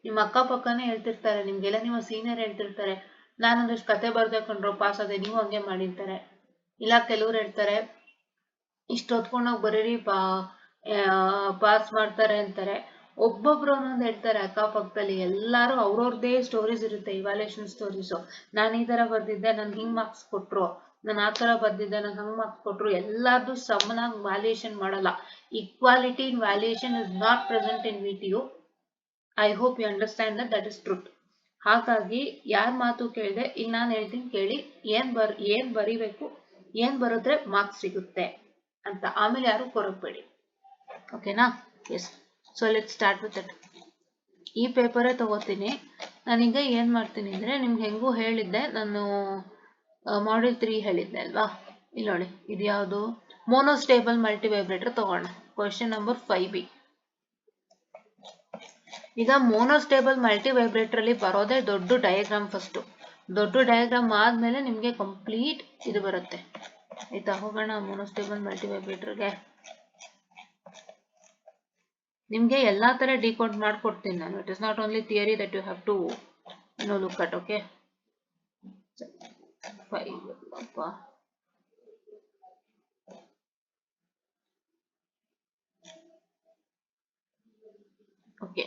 ನಿಮ್ಮ ಅಕ್ಕಪಕ್ಕನೇ ಹೇಳ್ತಿರ್ತಾರೆ ನಿಮ್ಗೆಲ್ಲ, ನಿಮ್ಮ ಸೀನಿಯರ್ ಹೇಳ್ತಿರ್ತಾರೆ ನಾನೊಂದಷ್ಟು ಕತೆ ಬರ್ದೇಕೊಂಡ್ರು ಪಾಸ್ ಅದೇ, ನೀವು ಹಂಗೆ ಮಾಡಿರ್ತಾರೆ. ಇಲ್ಲ ಕೆಲವ್ರು ಹೇಳ್ತಾರೆ ಇಷ್ಟು ಹೊತ್ಕೊಂಡೋಗಿ ಬರೀರಿ ಪಾಸ್ ಮಾಡ್ತಾರೆ ಅಂತಾರೆ. ಒಬ್ಬೊಬ್ರು ಒಂದೊಂದು ಹೇಳ್ತಾರೆ ಅಕ್ಕಪಕ್ಕದಲ್ಲಿ. ಎಲ್ಲಾರು ಅವ್ರವ್ರದೇ ಸ್ಟೋರೀಸ್ ಇರುತ್ತೆ, ಇವ್ಯಾಲ್ಯೂಯೇಷನ್ ಸ್ಟೋರೀಸು. ನಾನು ಈ ತರ ಬರ್ದಿದ್ದೆ, ನನ್ಗೆ ಹಿಂಗ್ ಮಾರ್ಕ್ಸ್ ಕೊಟ್ರು, ನಾನು ಆ ತರ ಬರ್ದಿದ್ದೆ, ನನ್ಗೆ ಹಂಗ್ ಮಾರ್ಕ್ಸ್ ಕೊಟ್ರು. ಎಲ್ಲಾರ್ದು ಸಮನಾಗಿ ವ್ಯಾಲ್ಯೂಯೇಷನ್ ಮಾಡಲ್ಲ. Equality in valuation is not present in VTU. I hope you understand that is truth. ಹಾಗಾಗಿ ಯಾರ್ ಮಾತು ಕೇಳಿದೆ, ಈಗ ನಾನು ಹೇಳ್ತೀನಿ ಕೇಳಿ, ಏನ್ ಬರಿಬೇಕು, ಏನ್ ಬರೋದ್ರೆ ಮಾರ್ಕ್ಸ್ ಸಿಗುತ್ತೆ ಅಂತ. ಆಮೇಲೆ ಯಾರು ಕೊರಗಬೇಡಿ, ಓಕೆನಾ. Yes, so let start with it. ಈ ಪೇಪರೇ ತಗೋತೀನಿ. ನಾನೀಗ ಏನ್ ಮಾಡ್ತೀನಿ ಅಂದ್ರೆ, ನಿಮ್ಗೆ ಹೆಂಗೂ ಹೇಳಿದ್ದೆ ನಾನು ಮಾಡ್ಯೂಲ್ 3 ಹೇಳಿದ್ದೆ ಅಲ್ವಾ. ಇಲ್ಲಿ ನೋಡಿ, ಇದು ಯಾವುದು, ಮೋನೋಸ್ಟೇಬಲ್ ಮಲ್ಟಿವೈಬ್ರೇಟರ್ ತಗೋಣ. Question number 5B. ಈಗ ಮೋನೋಸ್ಟೇಬಲ್ ಮಲ್ಟಿ ವೈಬ್ರೇಟರ್ ಅಲ್ಲಿ ಬರೋದೇ ದೊಡ್ಡ ಡಯಾಗ್ರಾಮ್. ಫಸ್ಟ್ ದೊಡ್ಡ ಡಯಾಗ್ರಾಮ್ ಆದ್ಮೇಲೆ ನಿಮ್ಗೆ ಕಂಪ್ಲೀಟ್ ಇದು ಬರುತ್ತೆ ಆಯ್ತಾ. ಹೋಗೋಣ ಮೋನೋಸ್ಟೇಬಲ್ ಮಲ್ಟಿ ವೈಬ್ರೇಟರ್ಗೆ. ನಿಮ್ಗೆ ಎಲ್ಲಾ ತರ ಡಿಕೋಡ್ ಮಾಡ್ಕೊಡ್ತೀನಿ ನಾನು. It is not only theory that you have to look at. Okay, 5 ಅಪ್ಪ. Okay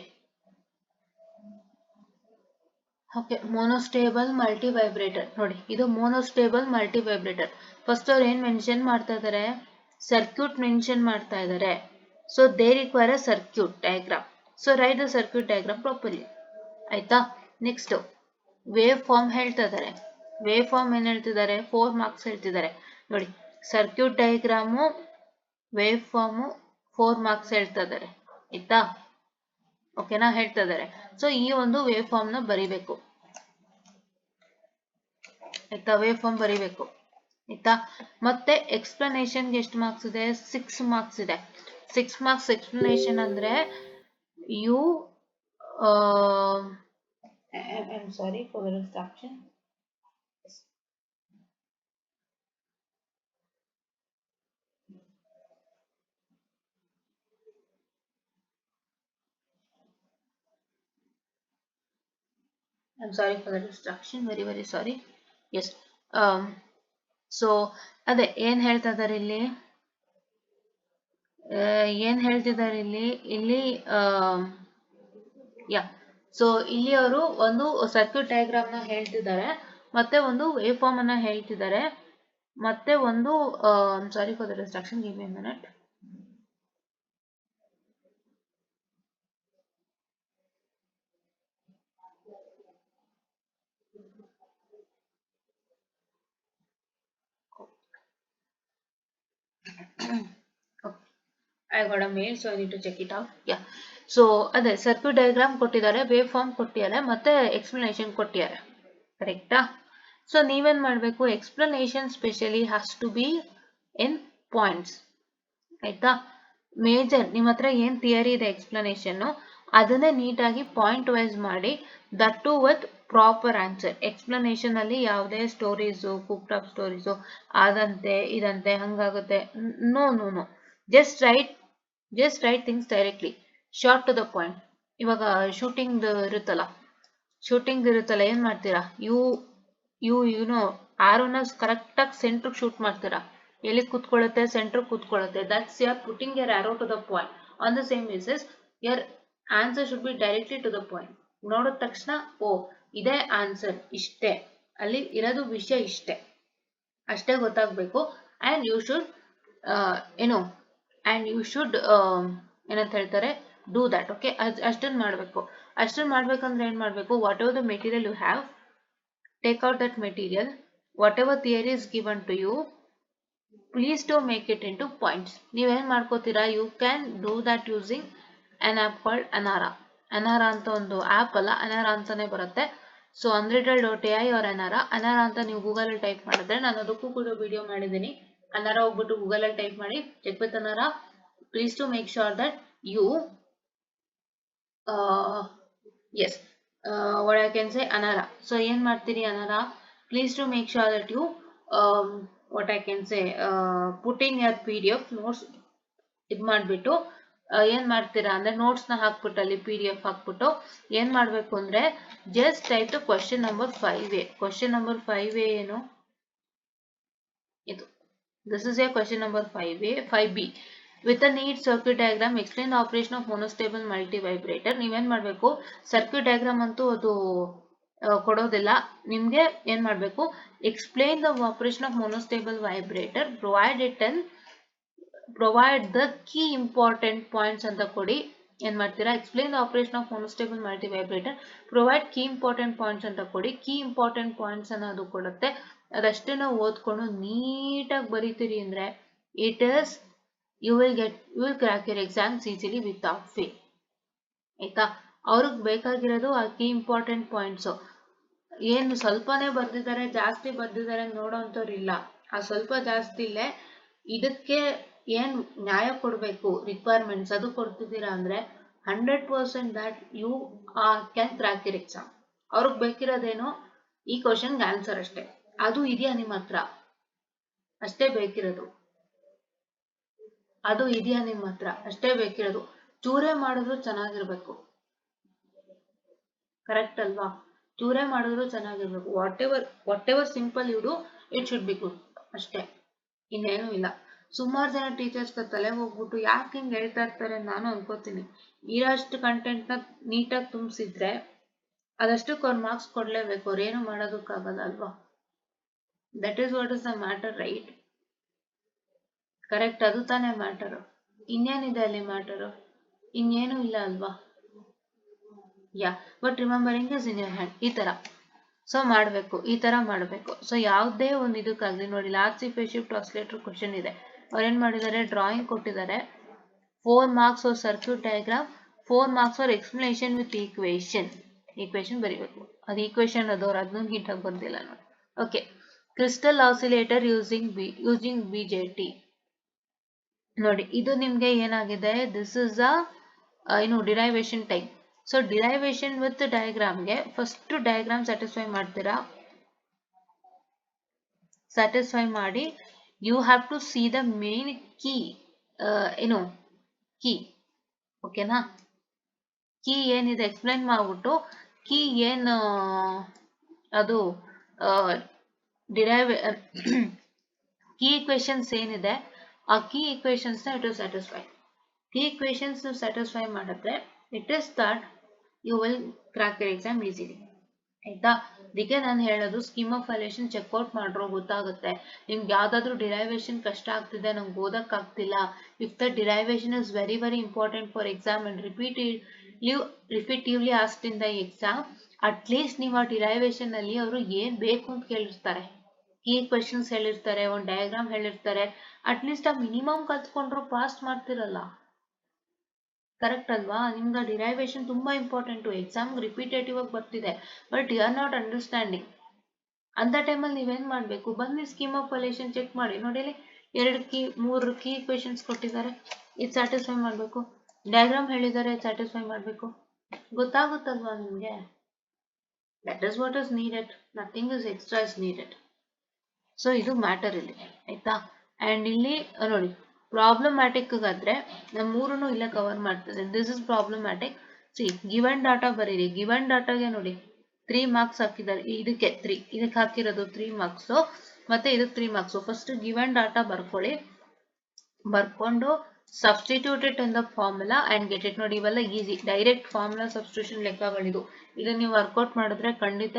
okay, monostable multivibrator ನೋಡಿ. ಇದು ಮೋನೋಸ್ಟೇಬಲ್ ಮಲ್ಟಿ ವೈಬ್ರೇಟರ್. ಫಸ್ಟ್ ಅವ್ರು ಏನ್ ಮೆನ್ಷನ್ ಮಾಡ್ತಾ ಇದಾರೆ, ಸರ್ಕ್ಯೂಟ್ ಮೆನ್ಷನ್ ಮಾಡ್ತಾ ಇದಾರೆ. So they require a circuit diagram. So right the circuit diagram properly ಆಯ್ತಾ. ನೆಕ್ಸ್ಟ್ ವೇವ್ ಫಾರ್ಮ್ ಹೇಳ್ತಾ ಇದಾರೆ. ವೇವ್ ಫಾರ್ಮ್ ಏನ್ ಹೇಳ್ತಿದ್ದಾರೆ, 4 ಮಾರ್ಕ್ಸ್ ಹೇಳ್ತಿದ್ದಾರೆ ನೋಡಿ. Circuit diagram, waveform 4 marks ಹೇಳ್ತಾ ಇದಾರೆ ಆಯ್ತಾ. ಓಕೆನಾ, ಹೇಳ್ತಾ ಇದಾರೆ. ಸೊ ಈ ಒಂದು ವೇವ್ ಫಾರ್ಮ್ ನ ಬರಿಬೇಕು ಆಯ್ತಾ. ವೇವ್ ಫಾರ್ಮ್ ಬರಿಬೇಕು ಆಯ್ತಾ. ಮತ್ತೆ ಎಕ್ಸ್ಪ್ಲನೇಷನ್ ಎಷ್ಟು ಮಾರ್ಕ್ಸ್ ಇದೆ, 6 ಮಾರ್ಕ್ಸ್ ಇದೆ. 6 ಮಾರ್ಕ್ಸ್ ಎಕ್ಸ್ಪ್ಲನೇಷನ್ ಅಂದ್ರೆ you I'm sorry for the distraction. I'm sorry for the distraction. Very very sorry. Yes. So ಅದೇ ಏನ್ ಹೇಳ್ತಾ ಇದಾರೆ ಇಲ್ಲಿ, ಏನ್ ಹೇಳ್ತಿದ್ದಾರೆ ಇಲ್ಲಿ ಯಾ. ಸೊ ಇಲ್ಲಿ ಅವರು ಒಂದು ಸರ್ಕ್ಯೂಟ್ ಡಯಾಗ್ರಾಮ್ ನ ಹೇಳ್ತಿದ್ದಾರೆ, ಮತ್ತೆ ಒಂದು ವೇವ್ ಫಾರ್ಮ್ ಅನ್ನ ಹೇಳ್ತಿದ್ದಾರೆ, ಮತ್ತೆ ಒಂದು ಸಾರಿ for the distraction, give me a minute. I got a mail, so I need to check it out. Yeah. So ಅದೇ ಸರ್ಕ್ಯೂಟ್ ಡಯಾಗ್ರಾಮ್ ಕೊಟ್ಟಿದ್ದಾರೆ, ವೇವ್ ಫಾರ್ಮ್ ಕೊಟ್ಟಿದ್ದಾರೆ, ಮತ್ತೆ ಎಕ್ಸ್ಪ್ಲನೇಷನ್ ಕೊಟ್ಟಿದ್ದಾರೆ. ಕರೆಕ್ಟಾ. ಸೊ ನೀವೇನ್ ಮಾಡ್ಬೇಕು, explanation specially has to be in points ಆಯ್ತಾ. Major ನಿಮ್ಮ ಹತ್ರ ಏನ್ ಥಿಯರಿ ಇದೆ ಎಕ್ಸ್ಪ್ಲನೇಷನ್, ಅದನ್ನೇ ನೀಟಾಗಿ ಪಾಯಿಂಟ್ ವೈಸ್ ಮಾಡಿ, that to with proper answer. Explanation ಅಲ್ಲಿ ಯಾವುದೇ ಸ್ಟೋರೀಸು, ಕುಕ್ಡ್ ಅಪ್ ಸ್ಟೋರೀಸು, ಅದಂತೆ ಇದಂತೆ ಹಂಗಾಗುತ್ತೆ, no no no. Just write things directly, short to the point. ಇವಾಗ ಶೂಟಿಂಗ್ ಇರುತ್ತಲ್ಲ, ಏನ್ ಮಾಡ್ತೀರಾ, ಯುನೋ ಆರೋನ ಕರೆಕ್ಟ್ ಆಗಿ ಸೆಂಟ್ರ್ ಶೂಟ್ ಮಾಡ್ತೀರಾ. ಎಲ್ಲಿ ಕೂತ್ಕೊಳ್ಳುತ್ತೆ, ಸೆಂಟ್ರ್ ಕೂತ್ಕೊಳ್ಳುತ್ತೆ. That's your putting your arrow to the point. On the same basis your answer should be directly to the point. ನೋಡಿದ ತಕ್ಷಣ ಓ ಇದೇ ಆನ್ಸರ್, ಇಷ್ಟೇ, ಅಲ್ಲಿ ಇರೋದು ವಿಷಯ ಇಷ್ಟೇ, ಅಷ್ಟೇ ಗೊತ್ತಾಗ್ಬೇಕು. ಅಂಡ್ ಯು ಶುಡ್ ಏನಂತ ಹೇಳ್ತಾರೆ, ಡೂ ದಟ್. ಓಕೆ, ಅಷ್ಟನ್ನು ಮಾಡಬೇಕು. ಅಷ್ಟನ್ನು ಮಾಡ್ಬೇಕಂದ್ರೆ ಏನ್ ಮಾಡಬೇಕು, whatever the material you have, take out that material, whatever theory is given to you, please do make it into points. ನೀವೇನ್ ಮಾಡ್ಕೋತೀರಾ, you can do that using an app called Anara. Anara ಅಂತ ಒಂದು app ಅಲ್ಲ, Anara ಅಂತಾನೆ ಬರುತ್ತೆ. So unreadable.ai or Anara ಅಂತ ನೀವು Google ಅಲ್ಲಿ type ಮಾಡಿದ್ರೆ, ನಾನು ಅದಕ್ಕೂ ಕೂಡ ವಿಡಿಯೋ ಮಾಡಿದ್ದೀನಿ. Anara ಹೋಗ್ಬಿಟ್ಟು ಗೂಗಲ್ ಅಲ್ಲಿ ಟೈಪ್ ಮಾಡಿ, check with Anara. Please to make sure that you yes, what I can say, Anara. So ಏನ್ ಮಾಡ್ತೀರಿ Anara, please to make sure that you what I can say, put in your PDF notes. ಇದು ಮಾಡ್ಬಿಟ್ಟು ಏನ್ ಮಾಡ್ತೀರಾ ಅಂದ್ರೆ, notes ನ ಹಾಕ್ಬಿಟ್ಟು ಅಲ್ಲಿ PDF ಹಾಕ್ಬಿಟ್ಟು ಏನ್ ಮಾಡ್ಬೇಕು ಅಂದ್ರೆ, just type two question number 5A. Question number 5A ಏನು ಇದು, this is a question number 5B. With a neat circuit diagram, explain the operation of monostable multivibrator. ನೀವೇನ್ ಮಾಡಬೇಕು, ಸರ್ಕ್ಯೂಟ್ ಡಯಾಗ್ರಾಮ್ ಅಂತೂ ಅದು ಕೊಡೋದಿಲ್ಲ ನಿಮ್ಗೆ. ಏನ್ ಮಾಡಬೇಕು, explain the operation of monostable vibrator, provide the key important points ಅಂತ ಕೊಡಿ. ಏನ್ ಮಾಡ್ತೀರಾ, explain the operation of monostable multivibrator, provide key important points ಅಂತ ಕೊಡಿ. ಕೀ ಇಂಪಾರ್ಟೆಂಟ್ ಪಾಯಿಂಟ್ಸ್ ಅನ್ನ ಅದು ಕೊಡುತ್ತೆ. ಅದಷ್ಟನ್ನ ಓದ್ಕೊಂಡು ನೀಟಾಗಿ ಬರೀತೀರಿ ಅಂದ್ರೆ, it is you will crack your exams easily without fail. ಆಯ್ತಾ. ಅವ್ರಿಗೆ ಬೇಕಾಗಿರೋದು ಆ ಕೀ ಇಂಪಾರ್ಟೆಂಟ್ ಪಾಯಿಂಟ್ಸ್. ಏನು ಸ್ವಲ್ಪನೇ ಬರ್ದಿದ್ದಾರೆ, ಜಾಸ್ತಿ ಬರ್ದಿದ್ದಾರೆ ನೋಡೋಂಥವ್ರಿಲ್ಲ. ಆ ಸ್ವಲ್ಪ ಜಾಸ್ತಿ ಇಲ್ಲೇ ಇದಕ್ಕೆ ಏನ್ ನ್ಯಾಯ ಕೊಡ್ಬೇಕು, ರಿಕ್ವೈರ್ಮೆಂಟ್ಸ್ ಅದು ಕೊಡ್ತಿದ್ದೀರಾ ಅಂದ್ರೆ 100% that you can crack your exam. ಅವ್ರಿಗೆ ಬೇಕಿರೋದೇನೋ ಈ ಕ್ವಶನ್ಗೆ ಆನ್ಸರ್ ಅಷ್ಟೇ, ಅದು ಇದೆಯಾ ನಿಮ್ಮ ಹತ್ರ ಅಷ್ಟೇ ಬೇಕಿರೋದು, ಅದು ಇದೆಯಾ ನಿಮ್ಮ ಹತ್ರ ಅಷ್ಟೇ ಬೇಕಿರೋದು. ಚೂರೇ ಮಾಡಿದ್ರು ಚೆನ್ನಾಗಿರ್ಬೇಕು, ಕರೆಕ್ಟ್ ಅಲ್ವಾ? ಚೂರೇ ಮಾಡಿದ್ರು ಚೆನ್ನಾಗಿರ್ಬೇಕು. Whatever simple you do it should be good ಅಷ್ಟೇ, ಇನ್ನೇನು ಇಲ್ಲ. ಸುಮಾರು ಜನ ಟೀಚರ್ಸ್ ತಲೆ ಹೋಗ್ಬಿಟ್ಟು ಯಾಕೆ ಹಿಂಗೆ ಹೇಳ್ತಾ ಇರ್ತಾರೆ ನಾನು ಅನ್ಕೋತೀನಿ. ಇರೋಷ್ಟು ಕಂಟೆಂಟ್ನ ನೀಟಾಗಿ ತುಂಬಿಸಿದ್ರೆ ಅದಷ್ಟಕ್ಕೆ ಅವ್ರು ಮಾರ್ಕ್ಸ್ ಕೊಡ್ಲೇಬೇಕು, ಅವ್ರು ಏನು ಮಾಡೋದಕ್ಕಾಗಲ್ಲ ಅಲ್ವಾ? That is what is the matter, right? Correct, ಅದು ತಾನೇ ಮ್ಯಾಟರು. ಇನ್ನೇನಿದೆ ಅಲ್ಲಿ ಮ್ಯಾಟರು? ಇನ್ನೇನು ಇಲ್ಲ ಅಲ್ವಾ? Yeah, but remembering is in your hand. ಈ ತರ ಸೊ ಮಾಡಬೇಕು, ಈ ತರ ಮಾಡಬೇಕು. ಸೊ ಯಾವುದೇ ಒಂದು ಇದಕ್ಕಾಗಲಿ ನೋಡಿ, last phase shift oscillator question ಇದೆ. ಅವ್ರೇನ್ ಮಾಡಿದ್ದಾರೆ, ಡ್ರಾಯಿಂಗ್ ಕೊಟ್ಟಿದ್ದಾರೆ, 4 marks for circuit diagram, 4 marks for explanation with equation ಬರೀಬೇಕು. ಅದು ಈಕ್ವೇಶನ್ ಅದವ್ರು ಅದನ್ನು ನೀಟಾಗಿ ಬಂದಿಲ್ಲ ನೋಡಿ. Okay, crystal oscillator using BJT ನೋಡಿ, ಇದು ನಿಮ್ಗೆ ಏನಾಗಿದೆ, ದಿಸ್ ಇಸ್ ಏನು derivation type. So derivation with ಡಯಾಗ್ರಾಮ್ಗೆ ಫಸ್ಟ್ ಡಯಾಗ್ರಾಮ್ ಸ್ಯಾಟಿಸ್ಫೈ ಮಾಡ್ತೀರಾ, ಸ್ಯಾಟಿಸ್ಫೈ ಮಾಡಿ you have to see the main key, ಏನು ಕೀ, ಓಕೆನಾ? ಕೀ ಏನಿದೆ ಎಕ್ಸ್ಪ್ಲೈನ್ ಮಾಡ್ಬಿಟ್ಟು ಕೀ ಏನು ಅದು ಕೀ ಇಕ್ವೇಶನ್ಸ್ ಏನಿದೆ ಆ ಕೀ ಇಕ್ವೇಶನ್ಸ್ ನ it satisfy. Key equations satisfy ಮಾಡಿದ್ರೆ it is that you will crack your exam easily, ಆಯ್ತಾ? ಅದಕ್ಕೆ ನಾನು ಹೇಳೋದು ಸ್ಕೀಮ್ ಆಫ್ ವ್ಯಾಲ್ಯೂಯೇಷನ್ ಚೆಕ್ಔಟ್ ಮಾಡ್ರೋ ಗೊತ್ತಾಗುತ್ತೆ. ನಿಮ್ಗೆ ಯಾವ್ದಾದ್ರು ಡಿರೈವೇಶನ್ ಕಷ್ಟ ಆಗ್ತಿದೆ, ನಂಗೆ ಓದಕ್ ಆಗ್ತಿಲ್ಲ, if the derivation is very very important for exam and repetitively asked in the exam, at least ನೀವು ಆ ಡಿರೈವೇಶನ್ ಅಲ್ಲಿ ಅವರು ಏನ್ ಬೇಕು ಅಂತ ಕೇಳಿರ್ತಾರೆ, ಕೀ ಕ್ವೆಶನ್ಸ್ ಹೇಳಿರ್ತಾರೆ, ಒಂದು ಡಯಾಗ್ರಾಮ್ ಹೇಳಿರ್ತಾರೆ, ಅಟ್ಲೀಸ್ಟ್ ಆ ಮಿನಿಮಮ್ ಕಲ್ತ್ಕೊಂಡ್ರು ಪಾಸ್ ಮಾಡ್ತಿರಲ್ಲ, ಕರೆಕ್ಟ್ ಅಲ್ವಾ? ನಿಮ್ಗೆ ಡಿರೈವೇಶನ್ ತುಂಬಾ ಇಂಪಾರ್ಟೆಂಟು, ಎಕ್ಸಾಮ್ ರಿಪೀಟೇಟಿವ್ ಆಗಿ ಬರ್ತಿದೆ, but you are not understanding. ಅಂತ ಟೈಮಲ್ಲಿ ನೀವೇನ್ ಮಾಡ್ಬೇಕು, ಬನ್ನಿ ಸ್ಕೀಮ್ ಆಫ್ ವ್ಯಾಲ್ಯೂಯೇಷನ್ ಚೆಕ್ ಮಾಡಿ ನೋಡಿ, 2 ಕೀ 3 ಕೀ ಕ್ವೆಶನ್ಸ್ ಕೊಟ್ಟಿದ್ದಾರೆ, ಇದು ಸ್ಯಾಟಿಸ್ಫೈ ಮಾಡಬೇಕು, ಡಯಾಗ್ರಾಮ್ ಹೇಳಿದ್ದಾರೆ, ಸ್ಯಾಟಿಸ್ಫೈ ಮಾಡಬೇಕು, ಗೊತ್ತಾಗುತ್ತಲ್ವಾ ನಿಮ್ಗೆ? That is what is needed, nothing is extra is needed. So ಇದು ಮ್ಯಾಟರ್ ಇಲ್ಲಿ, ಆಯ್ತಾ? ಅಂಡ್ ಇಲ್ಲಿ ನೋಡಿ, ಪ್ರಾಬ್ಲಮ್ಯಾಟಿಕ್ ಆದ್ರೆ ನಾನು 3 ಇಲ್ಲೇ ಕವರ್ ಮಾಡ್ತಿದ್ದೆ. This is problematic. C, given data ಬರೀರಿ, ಗಿವನ್ ಡಾಟಾಗೆ ನೋಡಿ 3 marks ಹಾಕಿದ್ದಾರೆ, ಇದಕ್ಕೆ 3, ಇದಕ್ಕೆ ಹಾಕಿರೋದು 3 marks, ಮತ್ತೆ ಇದಕ್ಕೆ 3 marks. ಫಸ್ಟ್ ಗಿವನ್ ಡಾಟಾ ಬರ್ಕೊಳ್ಳಿ, ಬರ್ಕೊಂಡು substitute it in the formula and get it. ನೋಡಿ, ಇವೆಲ್ಲ ಈಸಿ, ಡೈರೆಕ್ಟ್ ಫಾರ್ಮುಲಾ ಸಬ್ಸ್ಟಿಟ್ಯೂಷನ್ ಲೆಕ್ಕಗಳಿದು. ಇದನ್ನ ನೀವು ವರ್ಕೌಟ್ ಮಾಡಿದ್ರೆ ಖಂಡಿತ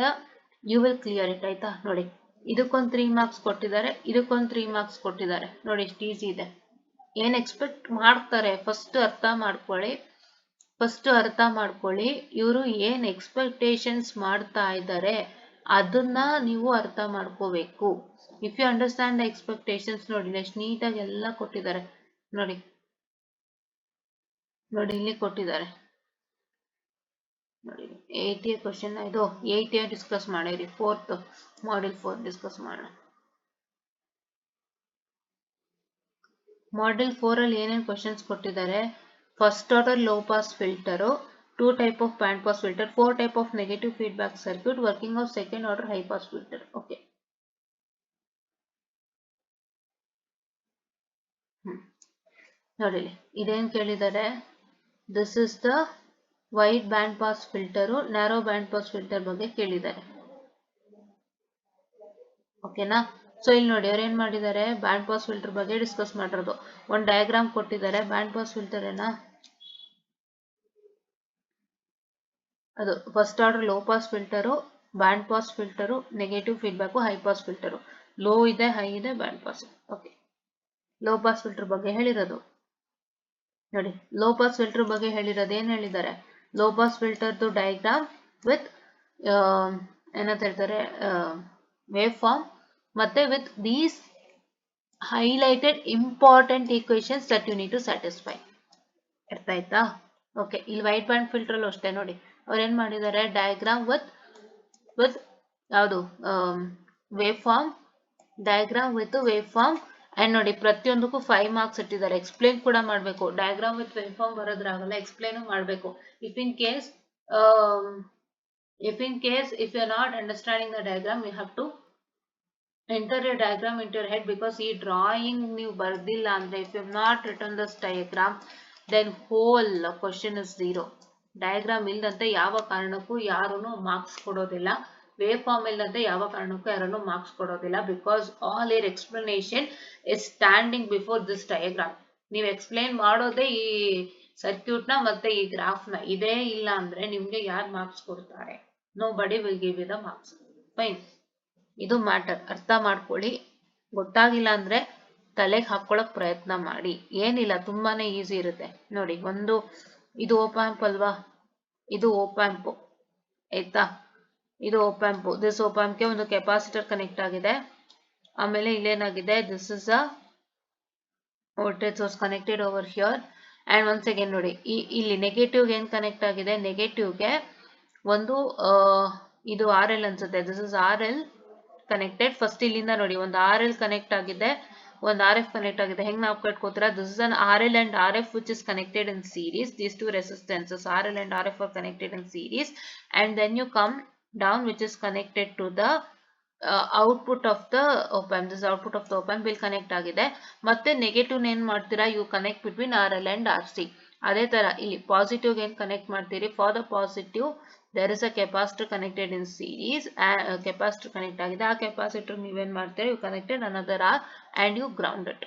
ಯು ವಿಲ್ ಕ್ಲಿಯರ್ ಇಟ್, ಆಯ್ತಾ? ನೋಡಿ, ಇದಕ್ಕೊಂದು 3 marks ಕೊಟ್ಟಿದ್ದಾರೆ, ಇದಕ್ಕೊಂದು 3 marks ಕೊಟ್ಟಿದ್ದಾರೆ, ನೋಡಿ ಎಷ್ಟು ಈಸಿ ಇದೆ. ಏನ್ ಎಕ್ಸ್ಪೆಕ್ಟ್ ಮಾಡ್ತಾರೆ ಫಸ್ಟ್ ಅರ್ಥ ಮಾಡ್ಕೊಳ್ಳಿ, ಇವರು ಏನ್ ಎಕ್ಸ್ಪೆಕ್ಟೇಷನ್ಸ್ ಮಾಡ್ತಾ ಇದ್ದಾರೆ ಅದನ್ನ ನೀವು ಅರ್ಥ ಮಾಡ್ಕೋಬೇಕು. If you understand the expectations, ನೋಡಿ ಎಷ್ಟು ನೀಟಾಗಿ ಎಲ್ಲ ಕೊಟ್ಟಿದ್ದಾರೆ, ನೋಡಿ ಇಲ್ಲಿ ಕೊಟ್ಟಿದ್ದಾರೆ ನೋಡಿ. 8th ಕ್ವಶನ್ ಇದು 8th ಡಿಸ್ಕಸ್ ಮಾಡಿರಿ, 4th ಮಾಡ್ಯೂಲ್ 4 ಡಿಸ್ಕಸ್ ಮಾಡೋಣ. ಮಾಡ್ಯೂಲ್ 4 ಅಲ್ಲಿ ಏನೇನು ಕ್ವಶನ್ಸ್ ಕೊಟ್ಟಿದ್ದಾರೆ, first order low pass filter, 2 type of band pass filter, 4 type of negative feedback circuit, working of second order high pass filter. Okay. ನೋಡಿ, ಇದೇನ್ ಕೇಳಿದ್ದಾರೆ, this is the wide band pass filter, narrow band pass filter ಬಗ್ಗೆ ಕೇಳಿದ್ದಾರೆ, ಓಕೆನಾ? So ಇಲ್ಲಿ ನೋಡಿ, ಅವ್ರು ಏನ್ ಮಾಡಿದ್ದಾರೆ, ಬ್ಯಾಂಡ್ ಪಾಸ್ ಫಿಲ್ಟರ್ ಬಗ್ಗೆ ಡಿಸ್ಕಸ್ ಮಾಡಿರೋದು. ಒಂದು ಡಯಾಗ್ರಾಮ್ ಕೊಟ್ಟಿದ್ದಾರೆ, ಬ್ಯಾಂಡ್ ಪಾಸ್ ಫಿಲ್ಟರ್ ಅದು first order low pass filter, band pass filter, negative feedback, high pass filter. Low ಇದೆ, ಹೈ ಇದೆ, band pass. Okay, low pass filter ಬಗ್ಗೆ ಹೇಳಿರೋದು ನೋಡಿ. ಲೋ ಪಾಸ್ ಫಿಲ್ಟರ್ ಬಗ್ಗೆ ಹೇಳಿರೋದು ಏನ್ ಹೇಳಿದ್ದಾರೆ, ಲೋ ಪಾಸ್ ಫಿಲ್ಟರ್ದು ಡಯಾಗ್ರಾಮ್ ವಿತ್ ಏನಂತ ಹೇಳ್ತಾರೆ, ವೇವ್ ಫಾರ್ಮ್, ಮತ್ತೆ with these highlighted important equations that you need to satisfy. ಅರ್ಥ ಆಯ್ತಾ? ಓಕೆ, ಇಲ್ಲಿ ವೈಟ್ ಬ್ಯಾಂಡ್ ಫಿಲ್ಟರ್ ಅಲ್ಲೂ ಅಷ್ಟೇ ನೋಡಿ, ಅವ್ರು ಏನ್ ಮಾಡಿದ್ದಾರೆ, ಡಯಾಗ್ರಾಮ್ ವಿತ್ ಯಾವುದು waveform, diagram with waveform and ನೋಡಿ ಪ್ರತಿಯೊಂದಕ್ಕೂ 5 ಮಾರ್ಕ್ಸ್ ಇಟ್ಟಿದ್ದಾರೆ. ಎಕ್ಸ್ಪ್ಲೇನ್ ಕೂಡ ಮಾಡಬೇಕು. ಡಯಾಗ್ರಾಮ್ ವಿತ್ ವೆನ್ ಫಾರ್ಮ್ ಬರೋದ್ರಾಗಲ್ಲ, ಎಕ್ಸ್ಪ್ಲೇನ್ ಮಾಡಬೇಕು. If in case if you are not understanding the diagram, you have to enter a diagram into your head, because ಈ drawing ನೀವು ಬರ್ದಿಲ್ಲ ಅಂದ್ರೆ, if you have not written this diagram, then whole question is zero. Diagram ಇಲ್ದಂತೆ ಯಾವ ಕಾರಣಕ್ಕೂ ಯಾರೂ marks ಕೊಡೋದಿಲ್ಲ. Wave form ಇಲ್ದಂತೆ ಯಾವ ಕಾರಣಕ್ಕೂ ಯಾರನ್ನು ಮಾರ್ಕ್ಸ್ ಕೊಡೋದಿಲ್ಲ, because all air explanation is standing before this diagram. ನೀವು ಎಕ್ಸ್ಪ್ಲೇನ್ ಮಾಡೋದೇ ಈ ಸರ್ಕ್ಯೂಟ್ ನ ಮತ್ತೆ ಈ ಗ್ರಾಫ್ ನ. ಇದೇ ಇಲ್ಲ ಅಂದ್ರೆ ನಿಮ್ಗೆ ಯಾರು ಮಾರ್ಕ್ಸ್ ಕೊಡ್ತಾರೆ? Nobody will give you the marks. Fine. ಇದು ಮ್ಯಾಟರ್, ಅರ್ಥ ಮಾಡ್ಕೊಳ್ಳಿ. ಗೊತ್ತಾಗಿಲ್ಲ ಅಂದ್ರೆ ತಲೆಗೆ ಹಾಕೊಳ್ಳಕ್ ಪ್ರಯತ್ನ ಮಾಡಿ. ಏನಿಲ್ಲ, ತುಂಬಾನೇ ಈಸಿ ಇರುತ್ತೆ ನೋಡಿ. ಇದು ಓಪ್ಯಾಂಪ್ ಅಲ್ವಾ, ಇದು ಓಪ್ಯಾಂಪ್ ಆಯ್ತಾ, ಇದು ಓಪ್ಯಾಂಪ್. ದಿಸ್ ಓಪ್ಯಾಂಪ್ಗೆ ಒಂದು ಕೆಪಾಸಿಟರ್ ಕನೆಕ್ಟ್ ಆಗಿದೆ. ಆಮೇಲೆ ಇಲ್ಲೇನಾಗಿದೆ, this is a voltage source connected over here. And once again ನೋಡಿ, ಇಲ್ಲಿ ನೆಗೆಟಿವ್ಗೆ ಏನ್ ಕನೆಕ್ಟ್ ಆಗಿದೆ, ನೆಗೆಟಿವ್ಗೆ ಒಂದು ಇದು RL ಅನ್ಸುತ್ತೆ. This is RL connected. First ಇಲ್ಲಿಂದ ನೋಡಿ, ಒಂದು RL ಕನೆಕ್ಟ್ ಆಗಿದೆ, ಒಂದು RF ಕನೆಕ್ಟ್ ಆಗಿದೆ. ಹೆಂಗ್ ನಾವು ಕಟ್ಕೋತೀರಾ, this is an RL and RF which is connected in series. These two resistances RL and RF are connected in series, and then you come down which is connected to the output of the op-amp. This output of the op-amp will connect ಆಗಿದೆ. ಮತ್ತೆ negative ಏನ್ ಮಾಡ್ತೀರಾ, you connect between RL and RC. ಅದೇ ತರ ಇಲ್ಲಿ positive ಏನ್ connect ಮಾಡ್ತೀರಿ, for the positive there is a capacitor connected in series. Capacitor connect ಆಗಿದೆ. ಆ ಕೆಪಾಸಿಟರ್ ನೀವೇನ್ ಮಾಡ್ತೀರಿ, you connected another R and you ground it.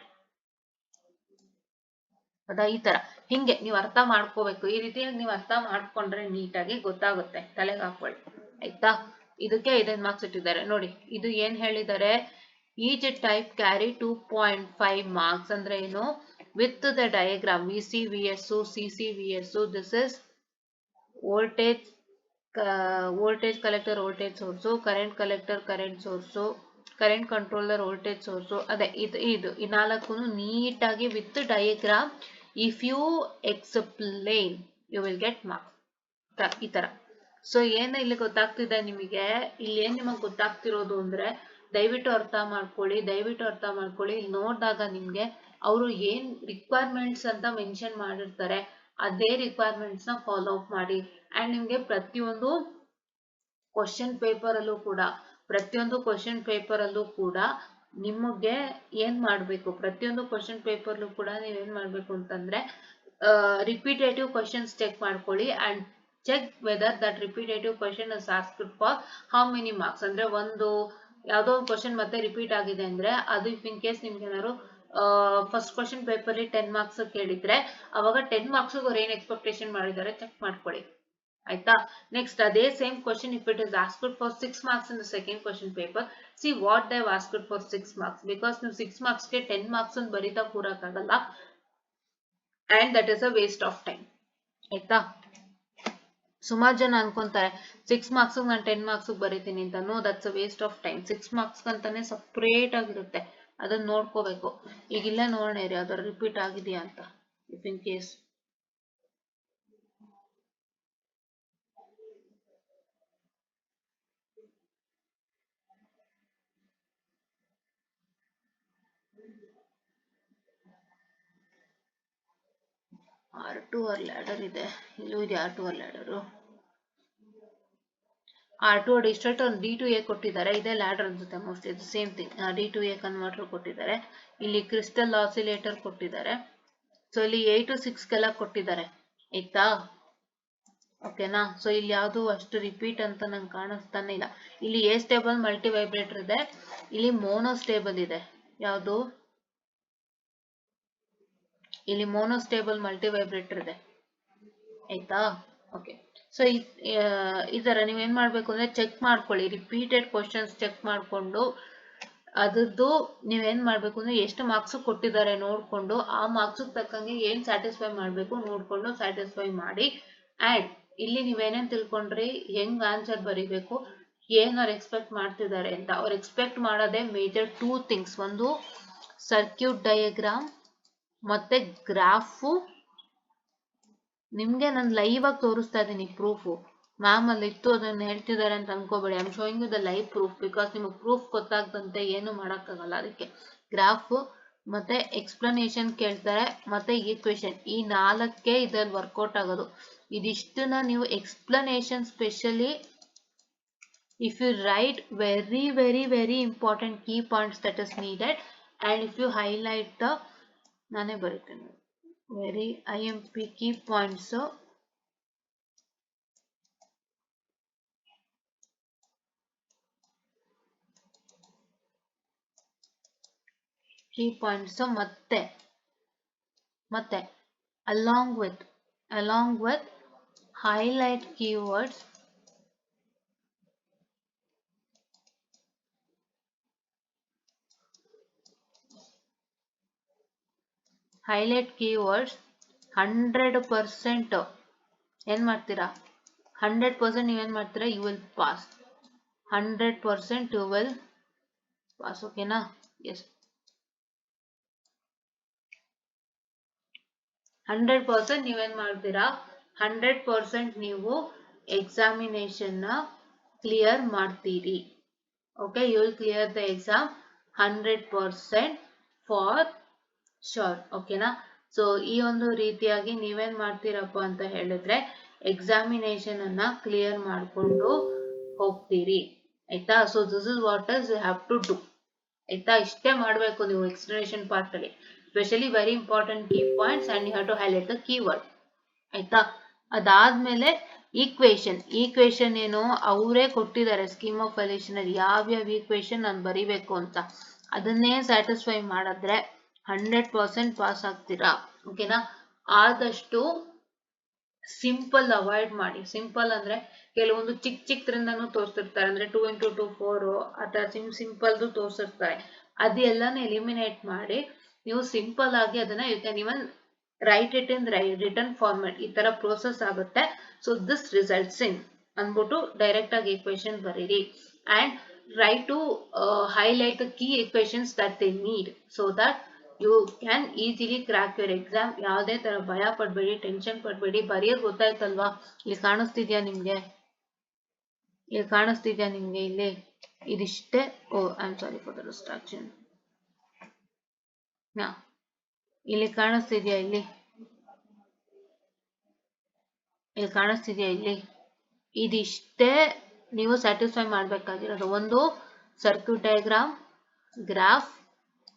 ಅದ ಈ ತರ ಹಿಂಗೆ ನೀವು ಅರ್ಥ ಮಾಡ್ಕೋಬೇಕು. ಈ ರೀತಿಯಾಗಿ ನೀವು ಅರ್ಥ ಮಾಡ್ಕೊಂಡ್ರೆ ನೀಟಾಗಿ ಗೊತ್ತಾಗುತ್ತೆ, ತಲೆಗೆ ಹಾಕೊಳ್ಳಿ ಆಯ್ತಾ. ಇದಕ್ಕೆ 5 ಮಾರ್ಕ್ಸ್ ಇಟ್ಟಿದ್ದಾರೆ ನೋಡಿ. ಇದು ಏನ್ ಹೇಳಿದ್ದಾರೆ, ಈಚ್ ಟೈಪ್ ಕ್ಯಾರಿ 2.5 ಮಾರ್ಕ್ಸ್. ಅಂದ್ರೆ ಏನು, with the diagram VC VS CC VS. This is voltage collector voltage source, current collector current source, current controller voltage source. ಅದೇ ಇದು ಈ ನಾಲ್ಕು ನೀಟಾಗಿ with diagram if you explain you will get marks. ಈ ತರ. So ಏನು ಇಲ್ಲಿ ಗೊತ್ತಾಗ್ತಿದೆ ನಿಮಗೆ, ಇಲ್ಲಿ ಏನ್ ನಿಮಗೆ ಗೊತ್ತಾಗ್ತಿರೋದು ಅಂದ್ರೆ, ದಯವಿಟ್ಟು ಅರ್ಥ ಮಾಡ್ಕೊಳ್ಳಿ. ಇಲ್ಲಿ ನೋಡಿದಾಗ ನಿಮ್ಗೆ ಅವರು ಏನ್ ರಿಕ್ವೈರ್ಮೆಂಟ್ಸ್ ಅಂತ ಮೆನ್ಷನ್ ಮಾಡಿರ್ತಾರೆ, ಅದೇ ರಿಕ್ವೈರ್ಮೆಂಟ್ಸ್ ನ ಫಾಲೋ ಅಪ್ ಮಾಡಿ. ಅಂಡ್ ನಿಮ್ಗೆ ಪ್ರತಿಯೊಂದು ಕ್ವಶನ್ ಪೇಪರ್ ಅಲ್ಲೂ ಕೂಡ ನಿಮಗೆ ಏನ್ ಮಾಡ್ಬೇಕು, ಪ್ರತಿಯೊಂದು ಕ್ವಶನ್ ಪೇಪರ್ ಕೂಡ ನೀವೇನ್ ಮಾಡ್ಬೇಕು ಅಂತಂದ್ರೆ, ರಿಪೀಟೇಟಿವ್ ಕ್ವಶನ್ಸ್ ಚೆಕ್ ಮಾಡ್ಕೊಳ್ಳಿ. And check whether that repetitive question is asked for how many marks. ಅಂದ್ರೆ ಯಾವ್ದೋ ಒಂದು ಕ್ವಶನ್ ಮತ್ತೆ ರಿಪೀಟ್ ಆಗಿದೆ ಅಂದ್ರೆ, ಅದು ಇಫ್ ಇನ್ ಕೇಸ್ ನಿಮ್ಗೆ ಏನಾದ್ರು ಫಸ್ಟ್ ಕ್ವಶನ್ ಪೇಪರ್ 10 ಮಾರ್ಕ್ಸ್ ಕೇಳಿದ್ರೆ, ಅವಾಗ 10 ಮಾರ್ಕ್ಸ್ ಅವ್ರು ಏನ್ ಎಕ್ಸ್ಪೆಕ್ಟೇಷನ್ ಮಾಡಿದ್ದಾರೆ ಚೆಕ್ ಮಾಡ್ಕೊಳ್ಳಿ ಆಯ್ತಾ. ನೆಕ್ಸ್ಟ್ ಅದೇ same question if it is asked for 6 marks in the second question paper, see what they have asked for 6 marks. Because ನೀವು 6 ಮಾರ್ಕ್ಸ್ಗೆ 10 ಮಾರ್ಕ್ಸ್ ಅನ್ನು ಬರೀತಾ ಕೂರಕ್ಕಾಗಲ್ಲ, and that is a waste of time ಆಯ್ತಾ. ಸುಮಾರು ಜನ ಅನ್ಕೊಂತಾರೆ 6 ಮಾರ್ಕ್ಸ್ ನಾನು 10 ಮಾರ್ಕ್ಸ್ ಬರೀತೀನಿ ಅಂತ. No, that's a waste of time. 6 marks ಅಂತಾನೆ ಸಪ್ರೇಟ್ ಆಗಿರುತ್ತೆ, ಅದನ್ನ ನೋಡ್ಕೋಬೇಕು. ಈಗಿಲ್ಲ ನೋಡೋಣ ಇರಿ ಅದರ ರಿಪೀಟ್ ಆಗಿದೆಯಾ ಅಂತ. If in case R2 or ladder ಇದೆ, ಇಲ್ಲೂ ಇದೆ R2 or ladder. R2 destructor D2A ಕೊಟ್ಟಿದ್ದಾರೆ, ಇದೇ ಲ್ಯಾಡರ್ ಅನ್ಸುತ್ತೆ ಮೋಸ್ಟ್. ಇದು ಸೇಮ್ ಥಿಂಗ್. D2A ಕನ್ವರ್ಟರ್ ಕೊಟ್ಟಿದ್ದಾರೆ, ಇಲ್ಲಿ ಕ್ರಿಸ್ಟಲ್ ಆಸಿಲೇಟರ್ ಕೊಟ್ಟಿದ್ದಾರೆ. ಸೊ ಇಲ್ಲಿ 8 to 6 ಗೆಲ್ಲ ಕೊಟ್ಟಿದ್ದಾರೆ ಆಯ್ತಾ, ಓಕೆನಾ. ಸೊ ಇಲ್ಲಿ ಯಾವುದು ಅಷ್ಟು ರಿಪೀಟ್ ಅಂತ ನಂಗೆ ಕಾಣಿಸ್ತಾನೆ ಇಲ್ಲ. ಇಲ್ಲಿ ಎ ಸ್ಟೇಬಲ್ ಮಲ್ಟಿ ವೈಬ್ರೇಟರ್ ಇದೆ, ಇಲ್ಲಿ ಮೋನೋಸ್ಟೇಬಲ್ ಇದೆ. ಯಾವುದು, ಇಲ್ಲಿ ಮೋನೋಸ್ಟೇಬಲ್ ಮಲ್ಟಿ ವೈಬ್ರೇಟರ್ ಇದೆ ಆಯ್ತಾ. ಓಕೆ, ಸೊ ಈ ತರ ನೀವೇನ್ ಮಾಡ್ಬೇಕು ಅಂದ್ರೆ ಚೆಕ್ ಮಾಡ್ಕೊಳ್ಳಿ, ರಿಪೀಟೆಡ್ ಕ್ವಶನ್ಸ್ ಚೆಕ್ ಮಾಡ್ಕೊಂಡು ಅದರದ್ದು ನೀವೇನ್ ಮಾಡ್ಬೇಕು ಅಂದ್ರೆ ಎಷ್ಟು ಮಾರ್ಕ್ಸ್ ಕೊಟ್ಟಿದ್ದಾರೆ ನೋಡ್ಕೊಂಡು, ಆ ಮಾರ್ಕ್ಸ್ ತಕ್ಕಂಗೆ ಏನ್ ಸ್ಯಾಟಿಸ್ಫೈ ಮಾಡ್ಬೇಕು ನೋಡ್ಕೊಂಡು ಸ್ಯಾಟಿಸ್ಫೈ ಮಾಡಿ. ಅಂಡ್ ಇಲ್ಲಿ ನೀವೇನೇನ್ ತಿಳ್ಕೊಂಡ್ರಿ, ಹೆಂಗ್ ಆನ್ಸರ್ ಬರೀಬೇಕು, ಏನ್ ಅವ್ರು ಎಕ್ಸ್ಪೆಕ್ಟ್ ಮಾಡ್ತಿದ್ದಾರೆ ಅಂತ. ಅವ್ರು ಎಕ್ಸ್ಪೆಕ್ಟ್ ಮಾಡೋದೇ ಮೇಜರ್ 2 ಥಿಂಗ್ಸ್. ಒಂದು ಸರ್ಕ್ಯೂಟ್ ಡಯಾಗ್ರಾಮ್ ಮತ್ತೆ ಗ್ರಾಫು. ನಿಮ್ಗೆ ನಾನು ಲೈವ್ ಆಗಿ ತೋರಿಸ್ತಾ ಇದ್ದೀನಿ ಪ್ರೂಫು. ಮ್ಯಾಮ್ ಅಲ್ಲಿ ಇತ್ತು ಅದನ್ನ ಹೇಳ್ತಿದ್ದಾರೆ ಅಂತ ಅನ್ಕೋಬೇಡಿ. I am showing you the live proof, because ನಿಮಗೆ ಪ್ರೂಫ್ ಗೊತ್ತಾಗ್ದಂತೆ ಏನು ಮಾಡೋಕ್ಕಾಗಲ್ಲ. ಅದಕ್ಕೆ ಗ್ರಾಫ್ ಮತ್ತೆ ಎಕ್ಸ್ಪ್ಲನೇಷನ್ ಕೇಳ್ತಾರೆ, ಮತ್ತೆ ಈಕ್ವೇಶನ್. ಈ 4ಕ್ಕೆ ಇದ್ರಲ್ಲಿ ವರ್ಕೌಟ್ ಆಗೋದು. ಇದಿಷ್ಟನ್ನ ನೀವು explanation specially if you write very important key points that is needed, and if you highlight the nane baritene very IMP key points, ಮತ್ತೆ along with highlight keywords, highlight keywords 100% ಏನ್ ಮಾಡ್ತೀರಾ, 100% ನೀವೇನ್ ಮಾಡ್ತೀರಾ, you will pass. 100% you will pass. ಓಕೆನಾ? yes, 100% ನೀವೇನ್ ಮಾಡ್ತೀರಾ, 100% ನೀವು examination ನ ಕ್ಲಿಯರ್ ಮಾಡ್ತೀರಿ. Okay, you will clear the exam 100% for sure. ಓಕೆನಾ? ಸೊ ಈ ಒಂದು ರೀತಿಯಾಗಿ ನೀವೇನ್ ಮಾಡ್ತೀರಪ್ಪ ಅಂತ ಹೇಳಿದ್ರೆ ಎಕ್ಸಾಮಿನೇಷನ್ ಅನ್ನ ಕ್ಲಿಯರ್ ಮಾಡ್ಕೊಂಡು ಹೋಗ್ತೀರಿ. ಆಯ್ತಾ? So this is what is you have to do. ಆಯ್ತಾ? ಇಷ್ಟೇ ಮಾಡಬೇಕು ನೀವು ಎಕ್ಸ್ಪ್ಲನೇಷನ್ ಪಾರ್ಟ್ ಅಲ್ಲಿ. Specially very important key points and you have to highlight the keyword. ಆಯ್ತಾ? ಅದಾದ್ಮೇಲೆ ಈಕ್ವೇಶನ್ ಏನು ಅವರೇ ಕೊಟ್ಟಿದ್ದಾರೆ ಸ್ಕೀಮ್ ಆಫ್ ವ್ಯಾಲ್ಯೂಯೇಷನ್ ಅಲ್ಲಿ ಯಾವ್ಯಾವ ಈಕ್ವೇಶನ್ ನಾನು ಬರಿಬೇಕು ಅಂತ. ಅದನ್ನೇ ಸ್ಯಾಟಿಸ್ಫೈ ಮಾಡಿದ್ರೆ 100% ಪಾಸ್ ಆಗ್ತೀರಾ. ಓಕೆನಾ? ಆದಷ್ಟು ಸಿಂಪಲ್ ಅವಾಯ್ಡ್ ಮಾಡಿ. ಸಿಂಪಲ್ ಅಂದ್ರೆ ಕೆಲವೊಂದು ಚಿಕ್ಕದ್ರಿಂದನೂ ತೋರಿಸ್ತಿರ್ತಾರೆ, ಅಂದ್ರೆ 2 into 2 4 ಅಥವಾ ಸಿಂಪಲ್ದು ತೋರಿಸಿರ್ತಾರೆ. ಅದೆಲ್ಲಾನು ಎಲಿಮಿನೇಟ್ ಮಾಡಿ ನೀವು ಸಿಂಪಲ್ ಆಗಿ ಅದನ್ನ you can even write it in return format. ಈ ತರ ಪ್ರೋಸೆಸ್ ಆಗುತ್ತೆ. ಸೊ ದಿಸ್ ರಿಸಲ್ಟ್ಸ್ ಇನ್ ಅಂದ್ಬಿಟ್ಟು ಡೈರೆಕ್ಟ್ ಆಗಿ ಈಕ್ವೇಶನ್ ಬರೀರಿ and try to highlight the key equations that they need so that you can easily crack your exam. ಯಾವುದೇ ತರ ಭಯ ಪಡ್ಬೇಡಿ, tension ಪಡ್ಬೇಡಿ. ಬರೆಯೋದು ಗೊತ್ತಾಯ್ತಲ್ವಾ? ಇಲ್ಲಿ ಕಾಣಿಸ್ತಿದ್ಯಾ ನಿಮ್ಗೆ? ಇಲ್ಲಿ ಇದಿಷ್ಟೇ. I am sorry for the distraction. ಇಲ್ಲಿ ಕಾಣಿಸ್ತಿದ್ಯಾ? ಇಲ್ಲಿ ಇದಿಷ್ಟೇ ನೀವು ಸ್ಯಾಟಿಸ್ಫೈ ಮಾಡ್ಬೇಕಾಗಿರೋದು. ಒಂದು circuit diagram, graph,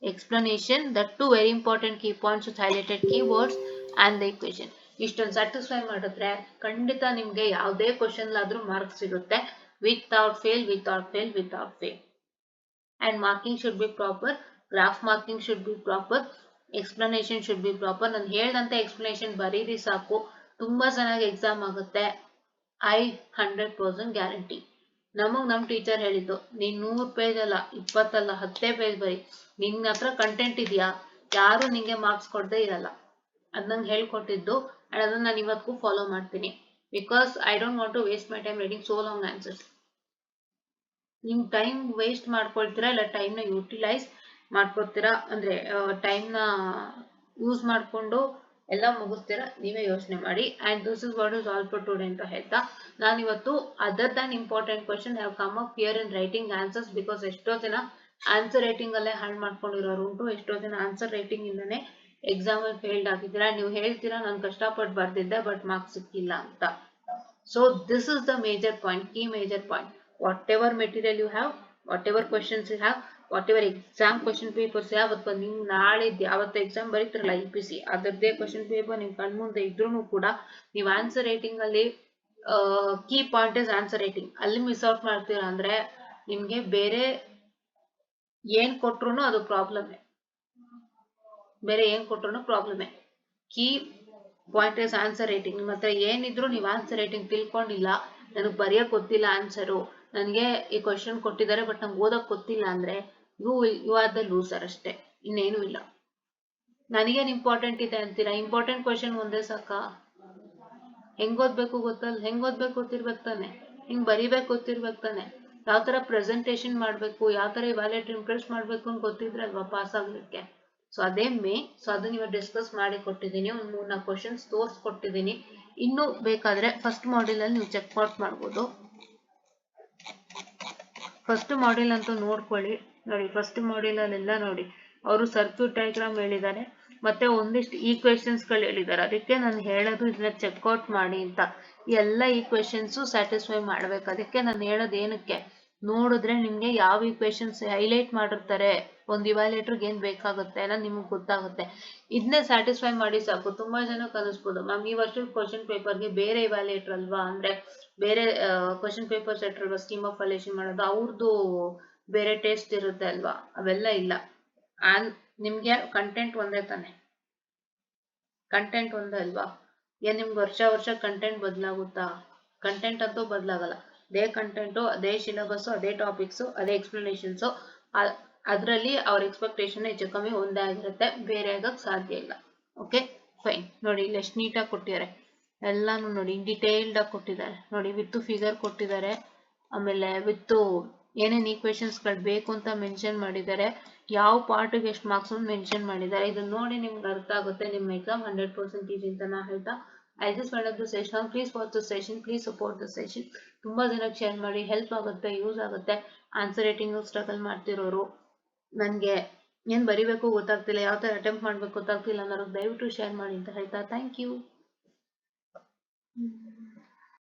explanation, that two very important key points with highlighted keywords and the equation. ಇಷ್ಟೊಂದು ಸ್ಯಾಟಿಸ್ಫೈ ಮಾಡಿದ್ರೆ ಖಂಡಿತ ನಿಮ್ಗೆ ಯಾವುದೇ ಕ್ವಶನ್ ಆದ್ರೂ ಮಾರ್ಕ್ಸ್ ಸಿಗುತ್ತೆ without fail. and marking should be proper, graph marking should be proper, explanation should be proper. ನಾನು ಹೇಳ್ದಂತೆ explanation ಬರೀರಿ ಸಾಕು, ತುಂಬಾ ಚೆನ್ನಾಗಿ ಎಕ್ಸಾಮ್ ಆಗುತ್ತೆ. I 100% guarantee. ನಮ್ ಟೀಚರ್ ಹೇಳಿದ್ದು, ನೀನ್ 100 ಪೇಜ್ ಅಲ್ಲ, 20 ಅಲ್ಲ, 10 ಪೇಜ್ ಬರೀ, ನಿನ್ನ ಹತ್ರ ಕಂಟೆಂಟ್ ಇದೆಯಾ, ಯಾರು ನಿಂಗೆ ಮಾರ್ಕ್ಸ್ ಕೊಡದೇ ಇರಲ್ಲ. ಅದ್ ನಂಗೆ ಹೇಳ್ಕೊಟ್ಟಿದ್ದು ಅಂಡ್ ಅದನ್ನ ನಾನು ಇವತ್ತಿಗೂ ಫಾಲೋ ಮಾಡ್ತೀನಿ. Because I don't want to waste my time reading so long answers. ನಿಮ್ ಟೈಮ್ ವೇಸ್ಟ್ ಮಾಡ್ಕೊಳ್ತೀರಾ ಇಲ್ಲ ಟೈಮ್ನ ಯುಟಿಲೈಸ್ ಮಾಡ್ಕೊಳ್ತೀರಾ, ಅಂದ್ರೆ ಟೈಮ್ನ ಯೂಸ್ ಮಾಡ್ಕೊಂಡು ಎಲ್ಲ ಮುಗಿಸ್ತೀರಾ, ನೀವೇ ಯೋಚನೆ ಮಾಡಿ. And this is what is all for today ಅಂತ ಹೇಳ್ತಾ ನಾನು ಇವತ್ತು other than important question have come up here in writing answers. Because ಎಷ್ಟೋ ಜನ ಆನ್ಸರ್ ರೈಟಿಂಗ್ ಅಲ್ಲೇ ಹಾಳು ಮಾಡ್ಕೊಂಡಿರೋರು ಉಂಟು, ಎಷ್ಟೋ ಜನ ಆನ್ಸರ್ ರೈಟಿಂಗ್ ಇಂದಾನೆ ಎಕ್ಸಾಮ್ ಅಲ್ಲಿ ಫೇಲ್ಡ್ ಆಗಿದ್ದೀರಾ. ನೀವು ಹೇಳ್ತೀರಾ ನಾನು ಕಷ್ಟಪಟ್ಟು ಬರ್ದಿದ್ದೆ ಬಟ್ ಮಾರ್ಕ್ಸ್ ಸಿಕ್ಕಿಲ್ಲ ಅಂತ. So this is the major point, key major point. whatever material you have, whatever questions you have, whatever exam question papers you have, ಅಥವಾ ನೀವು ನಾಳೆ ಯಾವತ್ತು ಎಕ್ಸಾಮ್ ಬರೀತಿರಲ್ಲ EPC ಅದರದ್ದೇ ಕ್ವಶನ್ ಪೇಪರ್ ನಿಮ್ ಕಣ್ಮುಂದೆ ಇದ್ರೂ ಕೂಡ ನೀವು ಆನ್ಸರ್ ರೈಟಿಂಗ್ ಅಲ್ಲಿ key point is answer writing ಅಲ್ಲಿ ಮಿಸ್ ಔಟ್ ಮಾಡ್ತೀರಾ ಅಂದ್ರೆ ನಿಮ್ಗೆ ಬೇರೆ ಏನ್ ಕೊಟ್ರು ಅದು ಪ್ರಾಬ್ಲಮೇ. Key point is answer writing. ನಿಮ್ಮ ಹತ್ರ ಏನಿದ್ರು ನೀವು ಆನ್ಸರ್ ರೈಟಿಂಗ್ ತಿಳ್ಕೊಂಡಿಲ್ಲ, ನನಗೆ ಬರೆಯಕ್ ಗೊತ್ತಿಲ್ಲ ಆನ್ಸರು, ನನಗೆ ಈ ಕ್ವಶನ್ ಕೊಟ್ಟಿದ್ದಾರೆ ಬಟ್ ನಂಗೆ ಓದಕ್ ಗೊತ್ತಿಲ್ಲ ಅಂದ್ರೆ ಯು ಆರ್ ದ ಲೂಸರ್ ಅಷ್ಟೇ, ಇನ್ನೇನು ಇಲ್ಲ. ನನಗೇನು ಇಂಪಾರ್ಟೆಂಟ್ ಇದೆ ಅಂತೀರಾ? ಇಂಪಾರ್ಟೆಂಟ್ ಕ್ವಶನ್ ಒಂದೇ ಸಾಕಾ? ಹೆಂಗ್ ಓದ್ಬೇಕು ಗೊತ್ತಿರ್ಬೇಕು ತಾನೆ, ಹಿಂಗ್ ಬರಿಬೇಕು ಗೊತ್ತಿರ್ಬೇಕು ತಾನೆ, ಯಾವ ತರ ಪ್ರೆಸೆಂಟೇಶನ್ ಮಾಡ್ಬೇಕು, ಯಾವ ತರ ಇವ್ಯಾಲ್ಯೂಯೇಟರ್ ಇಂಪ್ರೆಸ್ ಮಾಡ್ಬೇಕು ಅಂತ ಗೊತ್ತಿದ್ರೆ ಅಲ್ವಾ ಪಾಸ್ ಆಗ್ಲಿಕ್ಕೆ. ಸೊ ಅದೇ ಸೊ ಅದನ್ನ ಇವಾಗ ಡಿಸ್ಕಸ್ ಮಾಡಿ ಕೊಟ್ಟಿದ್ದೀನಿ, ಒಂದು 3-4 ಕ್ವಶನ್ಸ್ ತೋರಿಸ್ಕೊಟ್ಟಿದ್ದೀನಿ. ಇನ್ನು ಬೇಕಾದ್ರೆ ಫಸ್ಟ್ ಮಾಡ್ಯೂಲ್ ಅಲ್ಲಿ ನೀವು ಚೆಕ್ ಔಟ್ ಮಾಡ್ಬೋದು. ಫಸ್ಟ್ ಮಾಡ್ಯೂಲ್ ಅಂತೂ ನೋಡ್ಕೊಳ್ಳಿ. ನೋಡಿ ಫಸ್ಟ್ ಮಾಡ್ಯೂಲ್ ಅಲ್ಲೆಲ್ಲ ನೋಡಿ ಅವರು ಸರ್ಕ್ಯೂಟ್ ಡಯಾಗ್ರಾಮ್ ಹೇಳಿದ್ದಾರೆ, ಮತ್ತೆ ಒಂದಿಷ್ಟು ಈಕ್ವೇಶನ್ಸ್ಗಳು ಹೇಳಿದ್ದಾರೆ. ಅದಕ್ಕೆ ನಾನು ಹೇಳೋದು ಇದನ್ನ ಚೆಕ್ಔಟ್ ಮಾಡಿ ಅಂತ. ಎಲ್ಲ ಈಕ್ವೇಶನ್ಸು ಸ್ಯಾಟಿಸ್ಫೈ ಮಾಡ್ಬೇಕು. ಅದಕ್ಕೆ ನಾನು ಹೇಳೋದು ಏನಕ್ಕೆ, ನೋಡಿದ್ರೆ ನಿಮ್ಗೆ ಯಾವ ಈಕ್ವೇಶನ್ಸ್ ಹೈಲೈಟ್ ಮಾಡಿರ್ತಾರೆ, ಒಂದು ಇವ್ಯಾಲ್ಯೂಯೇಟರ್ಗೆ ಏನ್ ಬೇಕಾಗುತ್ತೆ ಅನ್ನೋದು ನಿಮ್ಗೆ ಗೊತ್ತಾಗುತ್ತೆ. ಇದನ್ನೇ ಸ್ಯಾಟಿಸ್ಫೈ ಮಾಡಿ ಸಾಕು. ತುಂಬಾ ಜನ ಕಲಿಸ್ಬೋದು, ಮ್ಯಾಮ್ ಈ ವರ್ಷದ ಕ್ವಶನ್ ಪೇಪರ್ಗೆ ಬೇರೆ ಇವ್ಯಾಲ್ಯೂಯೇಟರ್ ಅಲ್ವಾ, ಅಂದ್ರೆ ಬೇರೆ ಕ್ವಶನ್ ಪೇಪರ್ ಸೆಟ್ ಅಲ್ವಾ ಸ್ಕೀಮ್ ಆಫ್ ವ್ಯಾಲ್ಯೂಯೇಷನ್ ಮಾಡೋದು, ಅವ್ರದ್ದು ಬೇರೆ ಟೇಸ್ಟ್ ಇರುತ್ತೆ ಅಲ್ವಾ, ಅವೆಲ್ಲ ಇಲ್ಲ. ನಿಮ್ಗೆ ಕಂಟೆಂಟ್ ಒಂದೇ ತಾನೆ, ಕಂಟೆಂಟ್ ಒಂದೇ ಅಲ್ವಾ. ಏನ್ ನಿಮ್ಗೆ ವರ್ಷ ವರ್ಷ ಕಂಟೆಂಟ್ ಬದಲಾಗುತ್ತಾ? ಕಂಟೆಂಟ್ ಅಂತೂ ಬದಲಾಗಲ್ಲ. ಅದೇ ಕಂಟೆಂಟು, ಅದೇ ಸಿಲೆಬಸ್, ಅದೇ ಟಾಪಿಕ್ಸು, ಅದೇ ಎಕ್ಸ್ಪ್ಲನೇಷನ್ಸು. ಅದರಲ್ಲಿ ಅವ್ರ ಎಕ್ಸ್ಪೆಕ್ಟೇಷನ್ ಹೆಚ್ಚು ಕಮ್ಮಿ ಒಂದೇ ಆಗಿರುತ್ತೆ, ಬೇರೆ ಆಗಕ್ಕೆ ಸಾಧ್ಯ ಇಲ್ಲ. Okay fine. ನೋಡಿ ಇಲ್ಲಿ ಎಷ್ಟು ನೀಟಾಗಿ ಕೊಟ್ಟಿದ್ದಾರೆ, ಎಲ್ಲಾನು ನೋಡಿ ಡಿಟೇಲ್ಡ್ ಆಗಿ ಕೊಟ್ಟಿದ್ದಾರೆ. ನೋಡಿ ವಿತ್ ಫಿಗರ್ ಕೊಟ್ಟಿದ್ದಾರೆ, ಆಮೇಲೆ ವಿತ್ ಏನೇನು ಈಕ್ವೇಶನ್ಸ್ಗಳು ಬೇಕು ಅಂತ ಮೆನ್ಷನ್ ಮಾಡಿದ್ದಾರೆ, ಯಾವ ಪಾರ್ಟಿಗೆ ಎಷ್ಟು ಮಾರ್ಕ್ಸ್ ಮೆನ್ಷನ್ ಮಾಡಿದ್ದಾರೆ. ಇದನ್ನ ನೋಡಿ ನಿಮ್ಗೆ ಅರ್ಥ ಆಗುತ್ತೆ, ನಿಮ್ಮ ಎಕ್ಸಾಮ್ 100% ಅಂತ ನಾ ಹೇಳ್ತಾ I just end up the session. Please watch the session, please support the session. ತುಂಬಾ ಜನಕ್ಕೆ ಶೇರ್ ಮಾಡಿ, ಹೆಲ್ಪ್ ಆಗುತ್ತೆ, ಯೂಸ್ ಆಗುತ್ತೆ. ಆನ್ಸರ್ ರೈಟಿಂಗ್ ಸ್ಟ್ರಗಲ್ ಮಾಡ್ತಿರೋರು, ನನಗೆ ಏನು ಬರಿಬೇಕು ಗೊತ್ತಾಗ್ತಿಲ್ಲ, ಯಾವ ಥರ ಅಟೆಂಪ್ಟ್ ಮಾಡಬೇಕು ಗೊತ್ತಾಗ್ತಿಲ್ಲ ಅನ್ನೋರು ದಯವಿಟ್ಟು ಶೇರ್ ಮಾಡಿ ಅಂತ ಹೇಳ್ತಾ ಥ್ಯಾಂಕ್ ಯು.